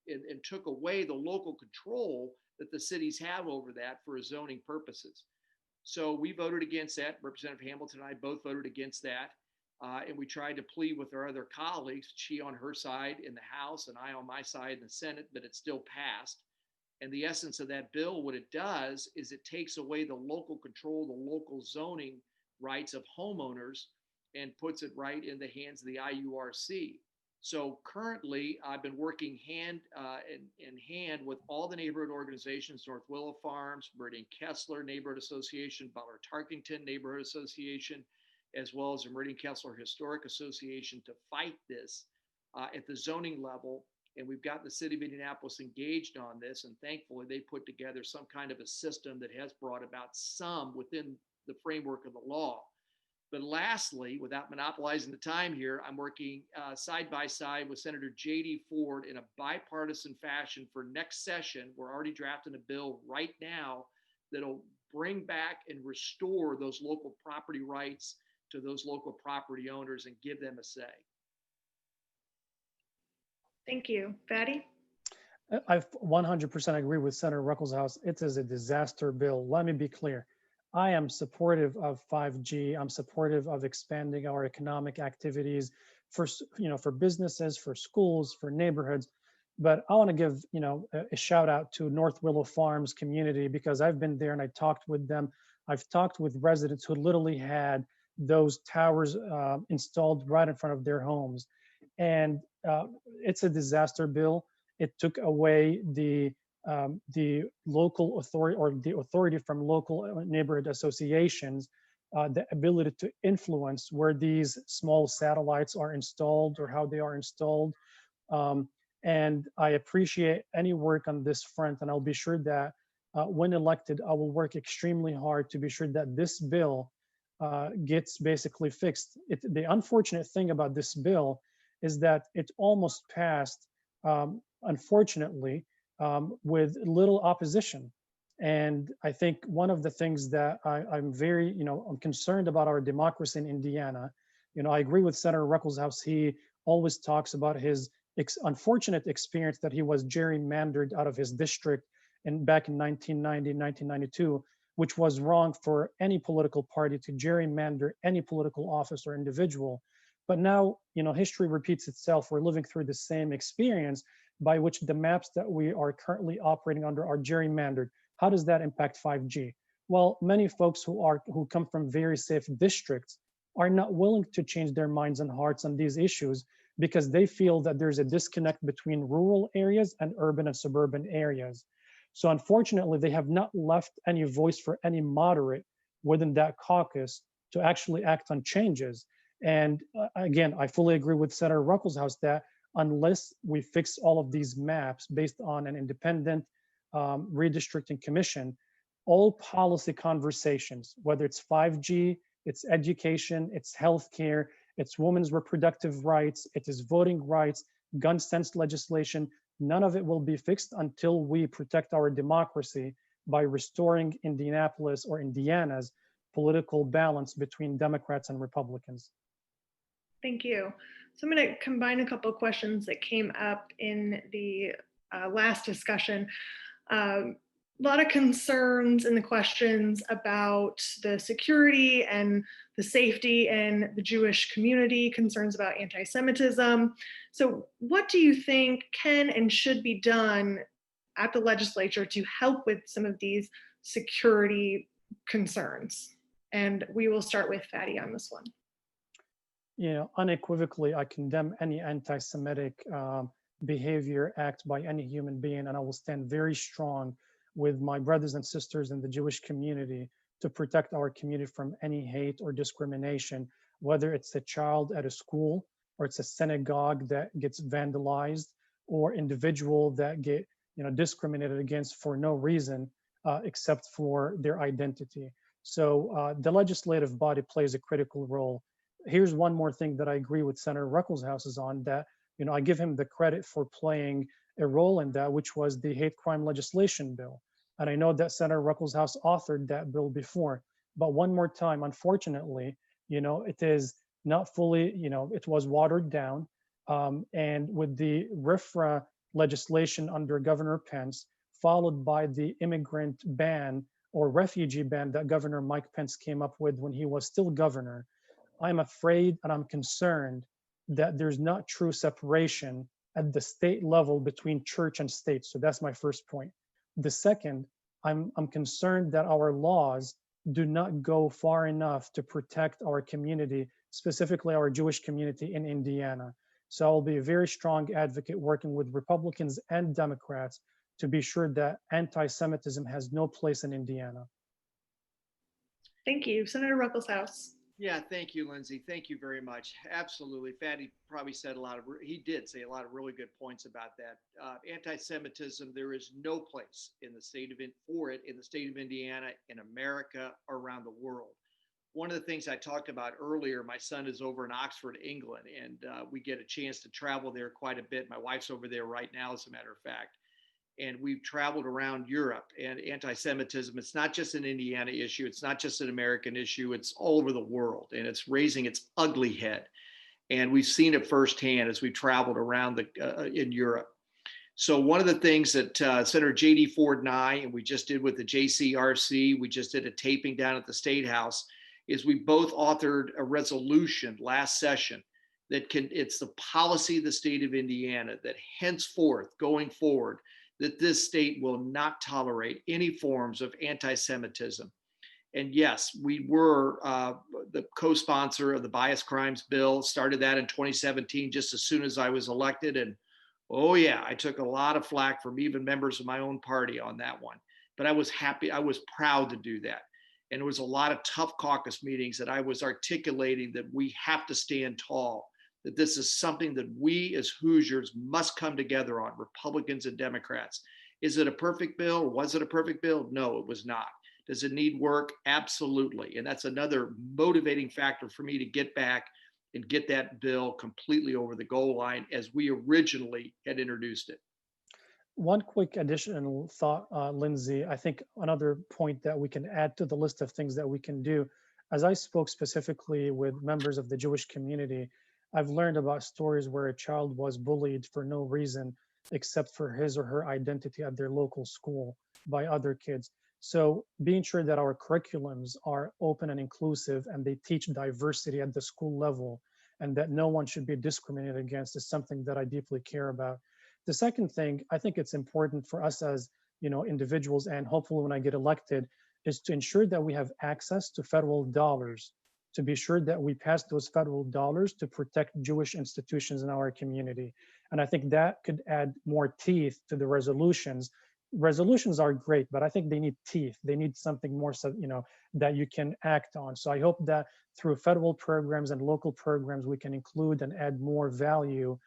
and took away the local control that the cities have over that for zoning purposes. So we voted against that. Representative Hamilton and I both voted against that. And we tried to plead with our other colleagues, she on her side in the House and I on my side in the Senate, but it still passed. And the essence of that bill, what it does is it takes away the local control, the local zoning rights of homeowners and puts it right in the hands of the IURC. So currently, I've been working hand in hand with all the neighborhood organizations, North Willow Farms, Meridian Kessler Neighborhood Association, Butler Tarkington Neighborhood Association, as well as the Meridian Kessler Historic Association, to fight this at the zoning level. And we've got the city of Indianapolis engaged on this. And thankfully, they put together some kind of a system that has brought about some within the framework of the law. But lastly, without monopolizing the time here, I'm working side by side with Senator J.D. Ford in a bipartisan fashion for next session. We're already drafting a bill right now that'll bring back and restore those local property rights to those local property owners and give them a say. Thank you. Fady? I 100% agree with Senator Ruckelshaus. It is a disaster bill. Let me be clear. I am supportive of 5G. I'm supportive of expanding our economic activities for, for businesses, for schools, for neighborhoods. But I want to give, a shout out to North Willow Farms community, because I've been there and I talked with them. I've talked with residents who literally had those towers installed right in front of their homes. And it's a disaster bill. It took away the local authority, or the authority from local neighborhood associations, the ability to influence where these small satellites are installed or how they are installed. And I appreciate any work on this front, and I'll be sure that when elected, I will work extremely hard to be sure that this bill gets basically fixed. The unfortunate thing about this bill is that it almost passed, unfortunately, with little opposition. And I think one of the things that I'm very, I'm concerned about our democracy in Indiana. I agree with Senator Ruckelshaus. He always talks about his unfortunate experience that he was gerrymandered out of his district back in 1990, 1992, which was wrong for any political party to gerrymander any political office or individual. But now, history repeats itself. We're living through the same experience by which the maps that we are currently operating under are gerrymandered. How does that impact 5G? Well, many folks who come from very safe districts are not willing to change their minds and hearts on these issues, because they feel that there's a disconnect between rural areas and urban and suburban areas. So unfortunately, they have not left any voice for any moderate within that caucus to actually act on changes. And again, I fully agree with Senator Ruckelshaus that unless we fix all of these maps based on an independent redistricting commission, all policy conversations, whether it's 5G, it's education, it's healthcare, it's women's reproductive rights, it is voting rights, gun sense legislation, none of it will be fixed until we protect our democracy by restoring Indianapolis or Indiana's political balance between Democrats and Republicans. Thank you. So I'm going to combine a couple of questions that came up in the last discussion. A lot of concerns in the questions about the security and the safety in the Jewish community, concerns about anti-Semitism. So what do you think can and should be done at the legislature to help with some of these security concerns? And we will start with Fady on this one. Unequivocally, I condemn any anti-Semitic behavior, act by any human being, and I will stand very strong with my brothers and sisters in the Jewish community to protect our community from any hate or discrimination, whether it's a child at a school, or it's a synagogue that gets vandalized, or individual that get discriminated against for no reason except for their identity. So the legislative body plays a critical role. Here's one more thing that I agree with Senator Ruckelshaus is on, that I give him the credit for playing a role in that, which was the hate crime legislation bill. And I know that Senator Ruckelshaus authored that bill before, but one more time, unfortunately, it is not fully, it was watered down. And with the RFRA legislation under Governor Pence, followed by the immigrant ban or refugee ban that Governor Mike Pence came up with when he was still governor, I'm afraid and I'm concerned that there's not true separation at the state level between church and state. So that's my first point. The second, I'm concerned that our laws do not go far enough to protect our community, specifically our Jewish community in Indiana. So I'll be a very strong advocate working with Republicans and Democrats to be sure that anti-Semitism has no place in Indiana. Thank you. Senator Ruckelshaus. Yeah, thank you, Lindsay. Thank you very much. Absolutely. Fady probably said he did say a lot of really good points about that. Anti-Semitism, there is no place in the state of Indiana, in America, around the world. One of the things I talked about earlier, my son is over in Oxford, England, and we get a chance to travel there quite a bit. My wife's over there right now, as a matter of fact. And we've traveled around Europe, and anti-Semitism, it's not just an Indiana issue. It's not just an American issue. It's all over the world, and it's raising its ugly head. And we've seen it firsthand as we traveled around in Europe. So one of the things that Senator J.D. Ford and I, and we just did with the JCRC, we just did a taping down at the State House, is we both authored a resolution last session that it's the policy of the state of Indiana that henceforth, going forward, that this state will not tolerate any forms of anti-Semitism. And yes, we were the co-sponsor of the bias crimes bill, started that in 2017, just as soon as I was elected. And oh yeah, I took a lot of flack from even members of my own party on that one. But I was happy, I was proud to do that. And there was a lot of tough caucus meetings that I was articulating that we have to stand tall, that this is something that we as Hoosiers must come together on, Republicans and Democrats. Is it a perfect bill? Was it a perfect bill? No, it was not. Does it need work? Absolutely. And that's another motivating factor for me to get back and get that bill completely over the goal line as we originally had introduced it. One quick additional thought, Lindsay, I think another point that we can add to the list of things that we can do, as I spoke specifically with members of the Jewish community, I've learned about stories where a child was bullied for no reason except for his or her identity at their local school by other kids. So being sure that our curriculums are open and inclusive and they teach diversity at the school level and that no one should be discriminated against is something that I deeply care about. The second thing, I think it's important for us as individuals, and hopefully when I get elected, is to ensure that we have access to federal dollars, to be sure that we pass those federal dollars to protect Jewish institutions in our community. And I think that could add more teeth to the resolutions. Resolutions are great, but I think they need teeth. They need something more, that you can act on. So I hope that through federal programs and local programs, we can include and add more value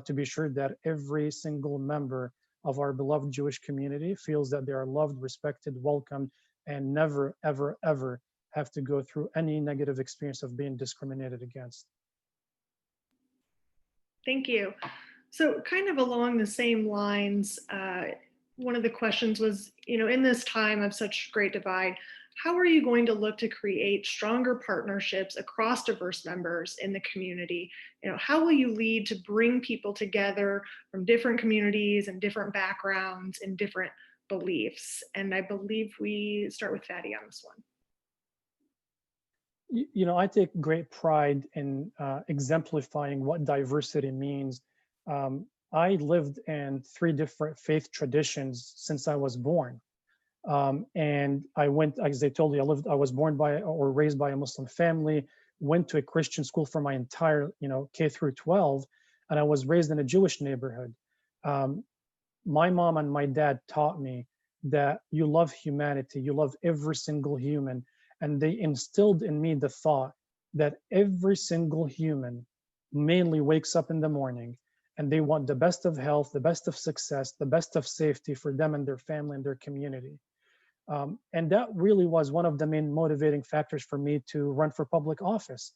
to be sure that every single member of our beloved Jewish community feels that they are loved, respected, welcomed, and never, ever, ever have to go through any negative experience of being discriminated against. Thank you. So kind of along the same lines, one of the questions was, in this time of such great divide, how are you going to look to create stronger partnerships across diverse members in the community? How will you lead to bring people together from different communities and different backgrounds and different beliefs? And I believe we start with Fady on this one. I take great pride in exemplifying what diversity means. I lived in 3 different faith traditions since I was born. And I went, as I told you, I was born by or raised by a Muslim family, went to a Christian school for my entire, K through 12, and I was raised in a Jewish neighborhood. My mom and my dad taught me that you love humanity, you love every single human, and they instilled in me the thought that every single human mainly wakes up in the morning and they want the best of health, the best of success, the best of safety for them and their family and their community. And that really was one of the main motivating factors for me to run for public office.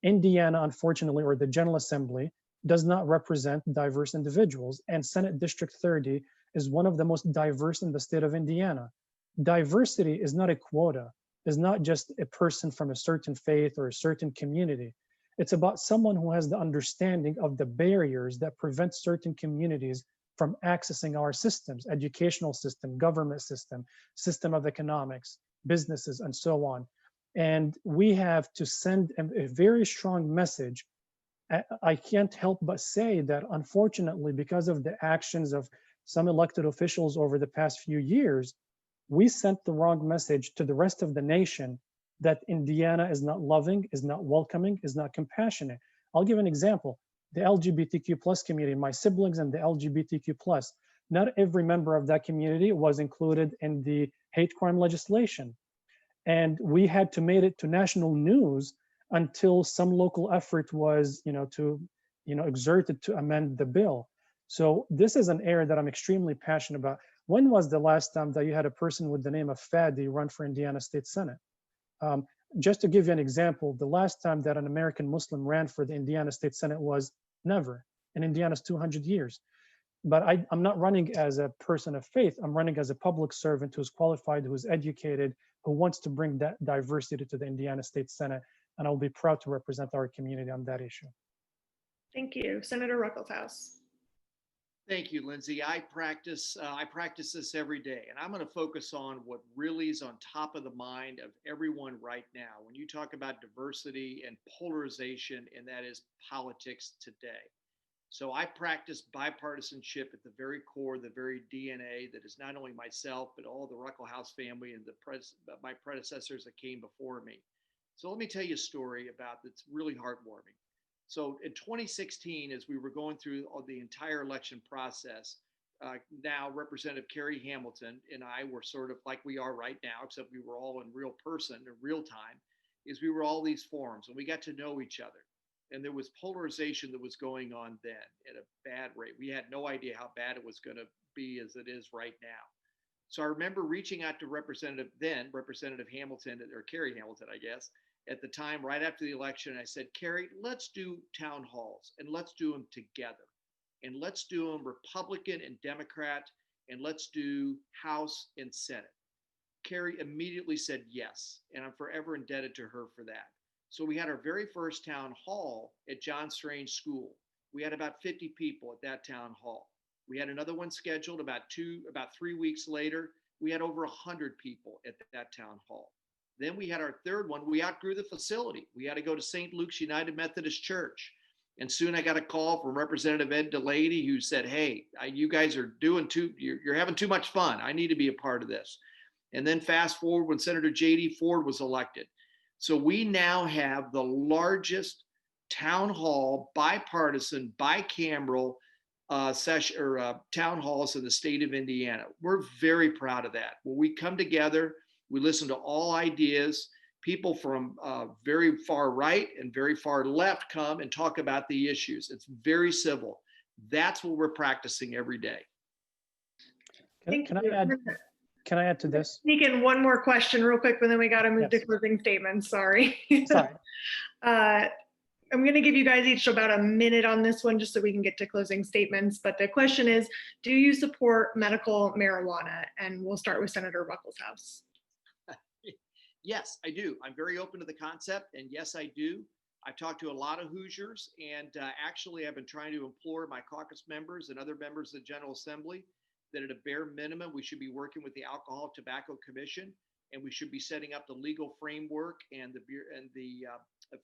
Indiana, unfortunately, or the General Assembly, does not represent diverse individuals, and Senate District 30 is one of the most diverse in the state of Indiana. Diversity is not a quota, is not just a person from a certain faith or a certain community. It's about someone who has the understanding of the barriers that prevent certain communities from accessing our systems, educational system, government system of economics, businesses, and so on. And we have to send a very strong message. I can't help but say that unfortunately, because of the actions of some elected officials over the past few years, we sent the wrong message to the rest of the nation that Indiana is not loving, is not welcoming, is not compassionate. I'll give an example. The LGBTQ plus community, my siblings and the LGBTQ plus, not every member of that community was included in the hate crime legislation. And we had to make it to national news until some local effort was, exerted to amend the bill. So this is an area that I'm extremely passionate about. When was the last time that you had a person with the name of Fady run for Indiana State Senate? Just to give you an example, the last time that an American Muslim ran for the Indiana State Senate was never in Indiana's 200 years. But I'm not running as a person of faith. I'm running as a public servant who's qualified, who's educated, who wants to bring that diversity to the Indiana State Senate. And I'll be proud to represent our community on that issue. Thank you. Senator Ruckelshaus. Thank you, Lindsay. I practice this every day, and I'm going to focus on what really is on top of the mind of everyone right now. When you talk about diversity and polarization, and that is politics today. So I practice bipartisanship at the very core, the very DNA that is not only myself, but all the Ruckelshaus family and my predecessors that came before me. So let me tell you a story about that's really heartwarming. So in 2016, as we were going through the entire election process, now Representative Carrie Hamilton and I were sort of like we are right now, except we were all in real person, in real time, is we were all these forums and we got to know each other. And there was polarization that was going on then at a bad rate. We had no idea how bad it was going to be as it is right now. So I remember reaching out to Representative Hamilton, or Carrie Hamilton, I guess, at the time, right after the election. I said, Carrie, let's do town halls and let's do them together. And let's do them Republican and Democrat, and let's do House and Senate. Carrie immediately said yes, and I'm forever indebted to her for that. So we had our very first town hall at John Strange School. We had about 50 people at that town hall. We had another one scheduled about 3 weeks later. We had over 100 people at that town hall. Then we had our third one. We outgrew the facility. We had to go to St. Luke's United Methodist Church. And soon I got a call from Representative Ed Delaney, who said, hey, you guys are you're having too much fun. I need to be a part of this. And then fast forward when Senator J.D. Ford was elected. So we now have the largest town hall, bipartisan, bicameral town halls in the state of Indiana. We're very proud of that. When we come together, we listen to all ideas. People from very far right and very far left come and talk about the issues. It's very civil. That's what we're practicing every day. Can I add to this? Sneak in one more question real quick, but then we got to move to closing statements. Sorry. Sorry. I'm going to give you guys each about a minute on this one just so we can get to closing statements. But the question is, do you support medical marijuana? And we'll start with Senator Ruckelshaus. Yes, I do. I'm very open to the concept. And yes, I do. I've talked to a lot of Hoosiers. And actually, I've been trying to implore my caucus members and other members of the General Assembly that at a bare minimum, we should be working with the Alcohol Tobacco Commission, and we should be setting up the legal framework and the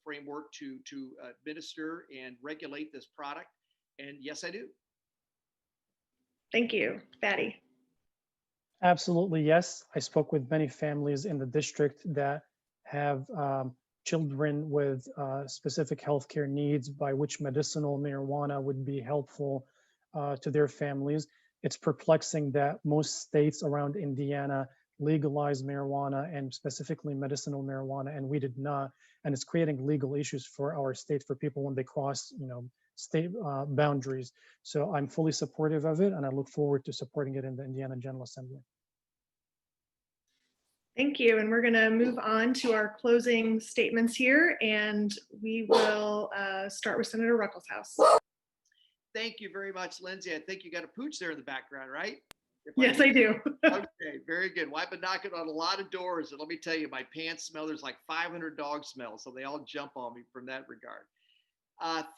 framework to administer and regulate this product. And yes, I do. Thank you. Fady. Absolutely, yes. I spoke with many families in the district that have children with specific healthcare needs by which medicinal marijuana would be helpful to their families. It's perplexing that most states around Indiana legalize marijuana and specifically medicinal marijuana, and we did not. And it's creating legal issues for our state for people when they cross, state boundaries. So I'm fully supportive of it, and I look forward to supporting it in the Indiana General Assembly. Thank you. And we're going to move on to our closing statements here, and we will start with Senator Ruckelshaus. Thank you very much, Lindsay. I think you got a pooch there in the background, right? Yes, I do. Okay, very good. Well, I've been knocking on a lot of doors, and let me tell you, my pants smell. There's like 500 dog smells, so they all jump on me from that regard.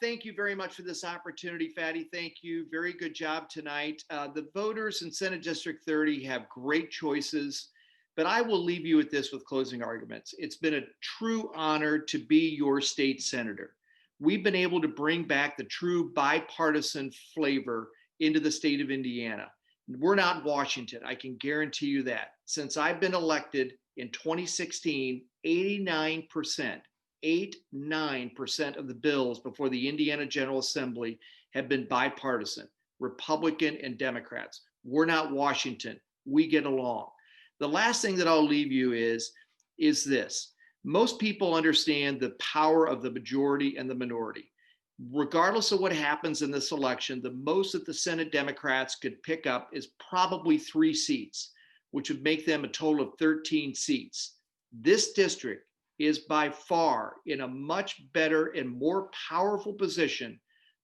Thank you very much for this opportunity, Fady. Thank you. Very good job tonight. The voters in Senate District 30 have great choices, but I will leave you with this with closing arguments. It's been a true honor to be your state senator. We've been able to bring back the true bipartisan flavor into the state of Indiana. We're not Washington, I can guarantee you that. Since I've been elected in 2016, 89% of the bills before the Indiana General Assembly have been bipartisan, Republican and Democrats. We're not Washington, we get along. The last thing that I'll leave you is this. Most people understand the power of the majority and the minority. Regardless of what happens in this election, the most that the Senate Democrats could pick up is probably 3 seats, which would make them a total of 13 seats. This district is by far in a much better and more powerful position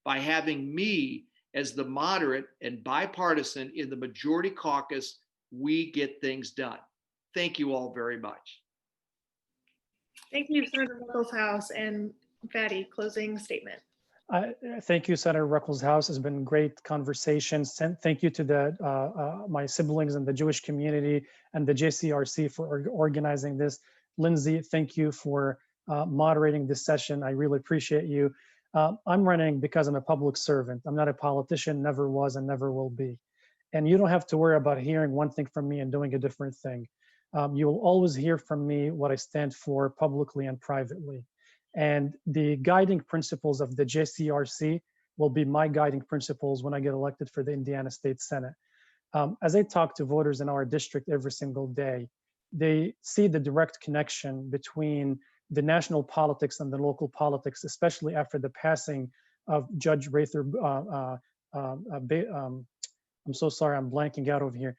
by having me as the moderate and bipartisan in the majority caucus. We get things done. Thank you all very much. Thank you, Senator Ruckelshaus. And Fady, closing statement. Thank you, Senator Ruckelshaus. It's been great conversations. Thank you to my siblings in the Jewish community and the JCRC for organizing this. Lindsay, thank you for moderating this session. I really appreciate you. I'm running because I'm a public servant. I'm not a politician, never was and never will be. And you don't have to worry about hearing one thing from me and doing a different thing. You will always hear from me what I stand for publicly and privately. And the guiding principles of the JCRC will be my guiding principles when I get elected for the Indiana State Senate. As I talk to voters in our district every single day, they see the direct connection between the national politics and the local politics, especially after the passing of Judge Rather, I'm so sorry, I'm blanking out over here,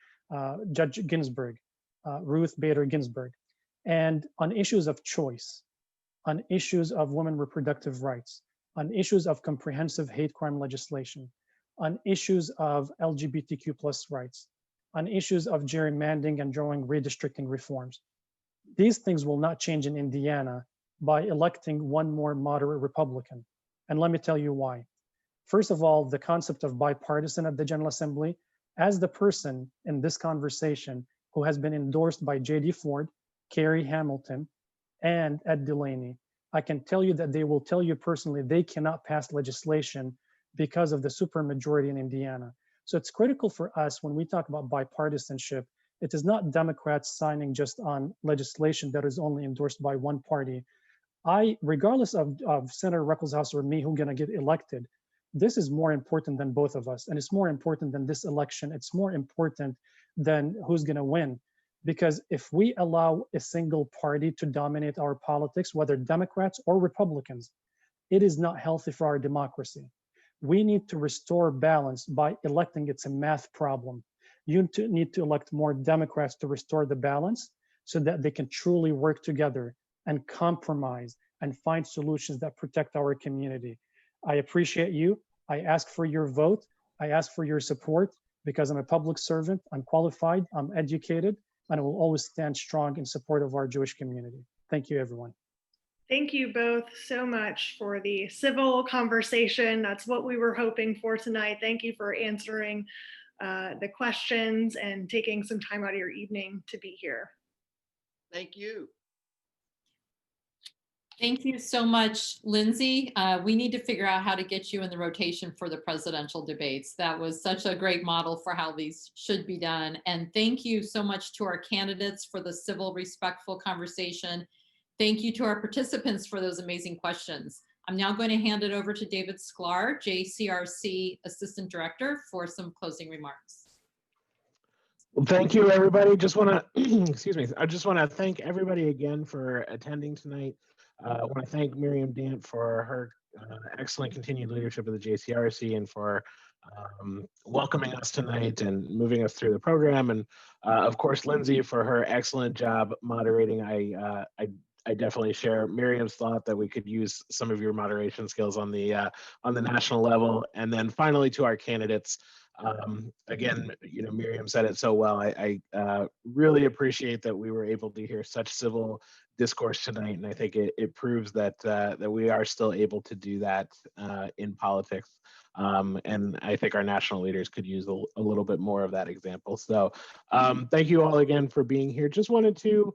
Judge Ginsburg, Ruth Bader Ginsburg, and on issues of choice, on issues of women reproductive rights, on issues of comprehensive hate crime legislation, on issues of LGBTQ+ rights, on issues of gerrymandering and drawing redistricting reforms. These things will not change in Indiana by electing one more moderate Republican. And let me tell you why. First of all, the concept of bipartisan at the General Assembly, as the person in this conversation who has been endorsed by J.D. Ford, Kerry Hamilton, and Ed Delaney, I can tell you that they will tell you personally they cannot pass legislation because of the supermajority in Indiana. So it's critical for us when we talk about bipartisanship. It is not Democrats signing just on legislation that is only endorsed by one party. Regardless of Senator Ruckelshaus or me who's gonna get elected, this is more important than both of us. And it's more important than this election. It's more important than who's gonna win. Because if we allow a single party to dominate our politics, whether Democrats or Republicans, it is not healthy for our democracy. We need to restore balance by electing. It's a math problem. You need to elect more Democrats to restore the balance so that they can truly work together and compromise and find solutions that protect our community. I appreciate you. I ask for your vote. I ask for your support because I'm a public servant. I'm qualified. I'm educated. And I will always stand strong in support of our Jewish community. Thank you, everyone. Thank you both so much for the civil conversation. That's what we were hoping for tonight. Thank you for answering the questions and taking some time out of your evening to be here. Thank you. Thank you so much, Lindsay. We need to figure out how to get you in the rotation for the presidential debates. That was such a great model for how these should be done. And thank you so much to our candidates for the civil, respectful conversation. Thank you to our participants for those amazing questions. I'm now going to hand it over to David Sklar, JCRC Assistant Director, for some closing remarks. Well, thank you, everybody. Just want to, excuse me, I just want to thank everybody again for attending tonight. I want to thank Miriam Dant for her excellent continued leadership of the JCRC and for welcoming us tonight and moving us through the program. And of course, Lindsay for her excellent job moderating. I definitely share Miriam's thought that we could use some of your moderation skills on the national level. And then finally to our candidates, again, you know, Miriam said it so well. I really appreciate that we were able to hear such civil discourse tonight, and I think it proves that that we are still able to do that in politics. And I think our national leaders could use a little bit more of that example. So thank you all again for being here. Just wanted to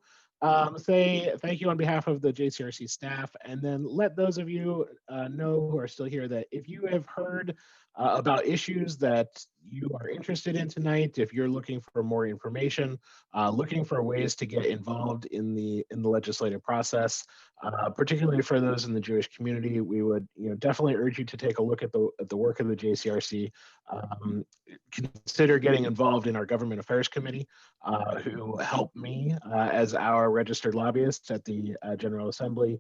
say thank you on behalf of the JCRC staff, and then let those of you know who are still here that if you have heard about issues that you are interested in tonight, if you're looking for more information, looking for ways to get involved in the legislative process, particularly for those in the Jewish community, we would definitely urge you to take a look at the work of the JCRC. Consider getting involved in our Government Affairs Committee, who helped me as our registered lobbyist at the General Assembly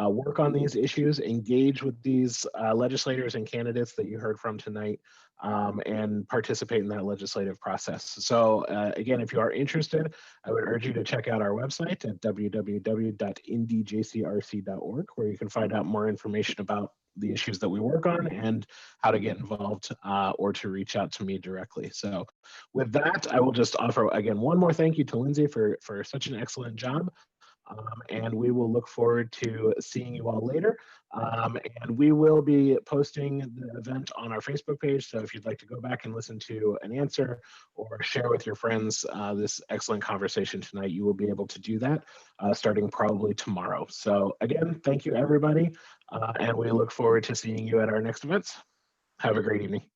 work on these issues, engage with these legislators and candidates that you heard from tonight, and participate in that legislative process. So again, if you are interested, I would urge you to check out our website at www.indijcrc.org, where you can find out more information about the issues that we work on and how to get involved or to reach out to me directly. So with that, I will just offer again one more thank you to Lindsay for such an excellent job. And we will look forward to seeing you all later. And we will be posting the event on our Facebook page. So if you'd like to go back and listen to an answer or share with your friends this excellent conversation tonight, you will be able to do that starting probably tomorrow. So again, thank you everybody. And we look forward to seeing you at our next events. Have a great evening.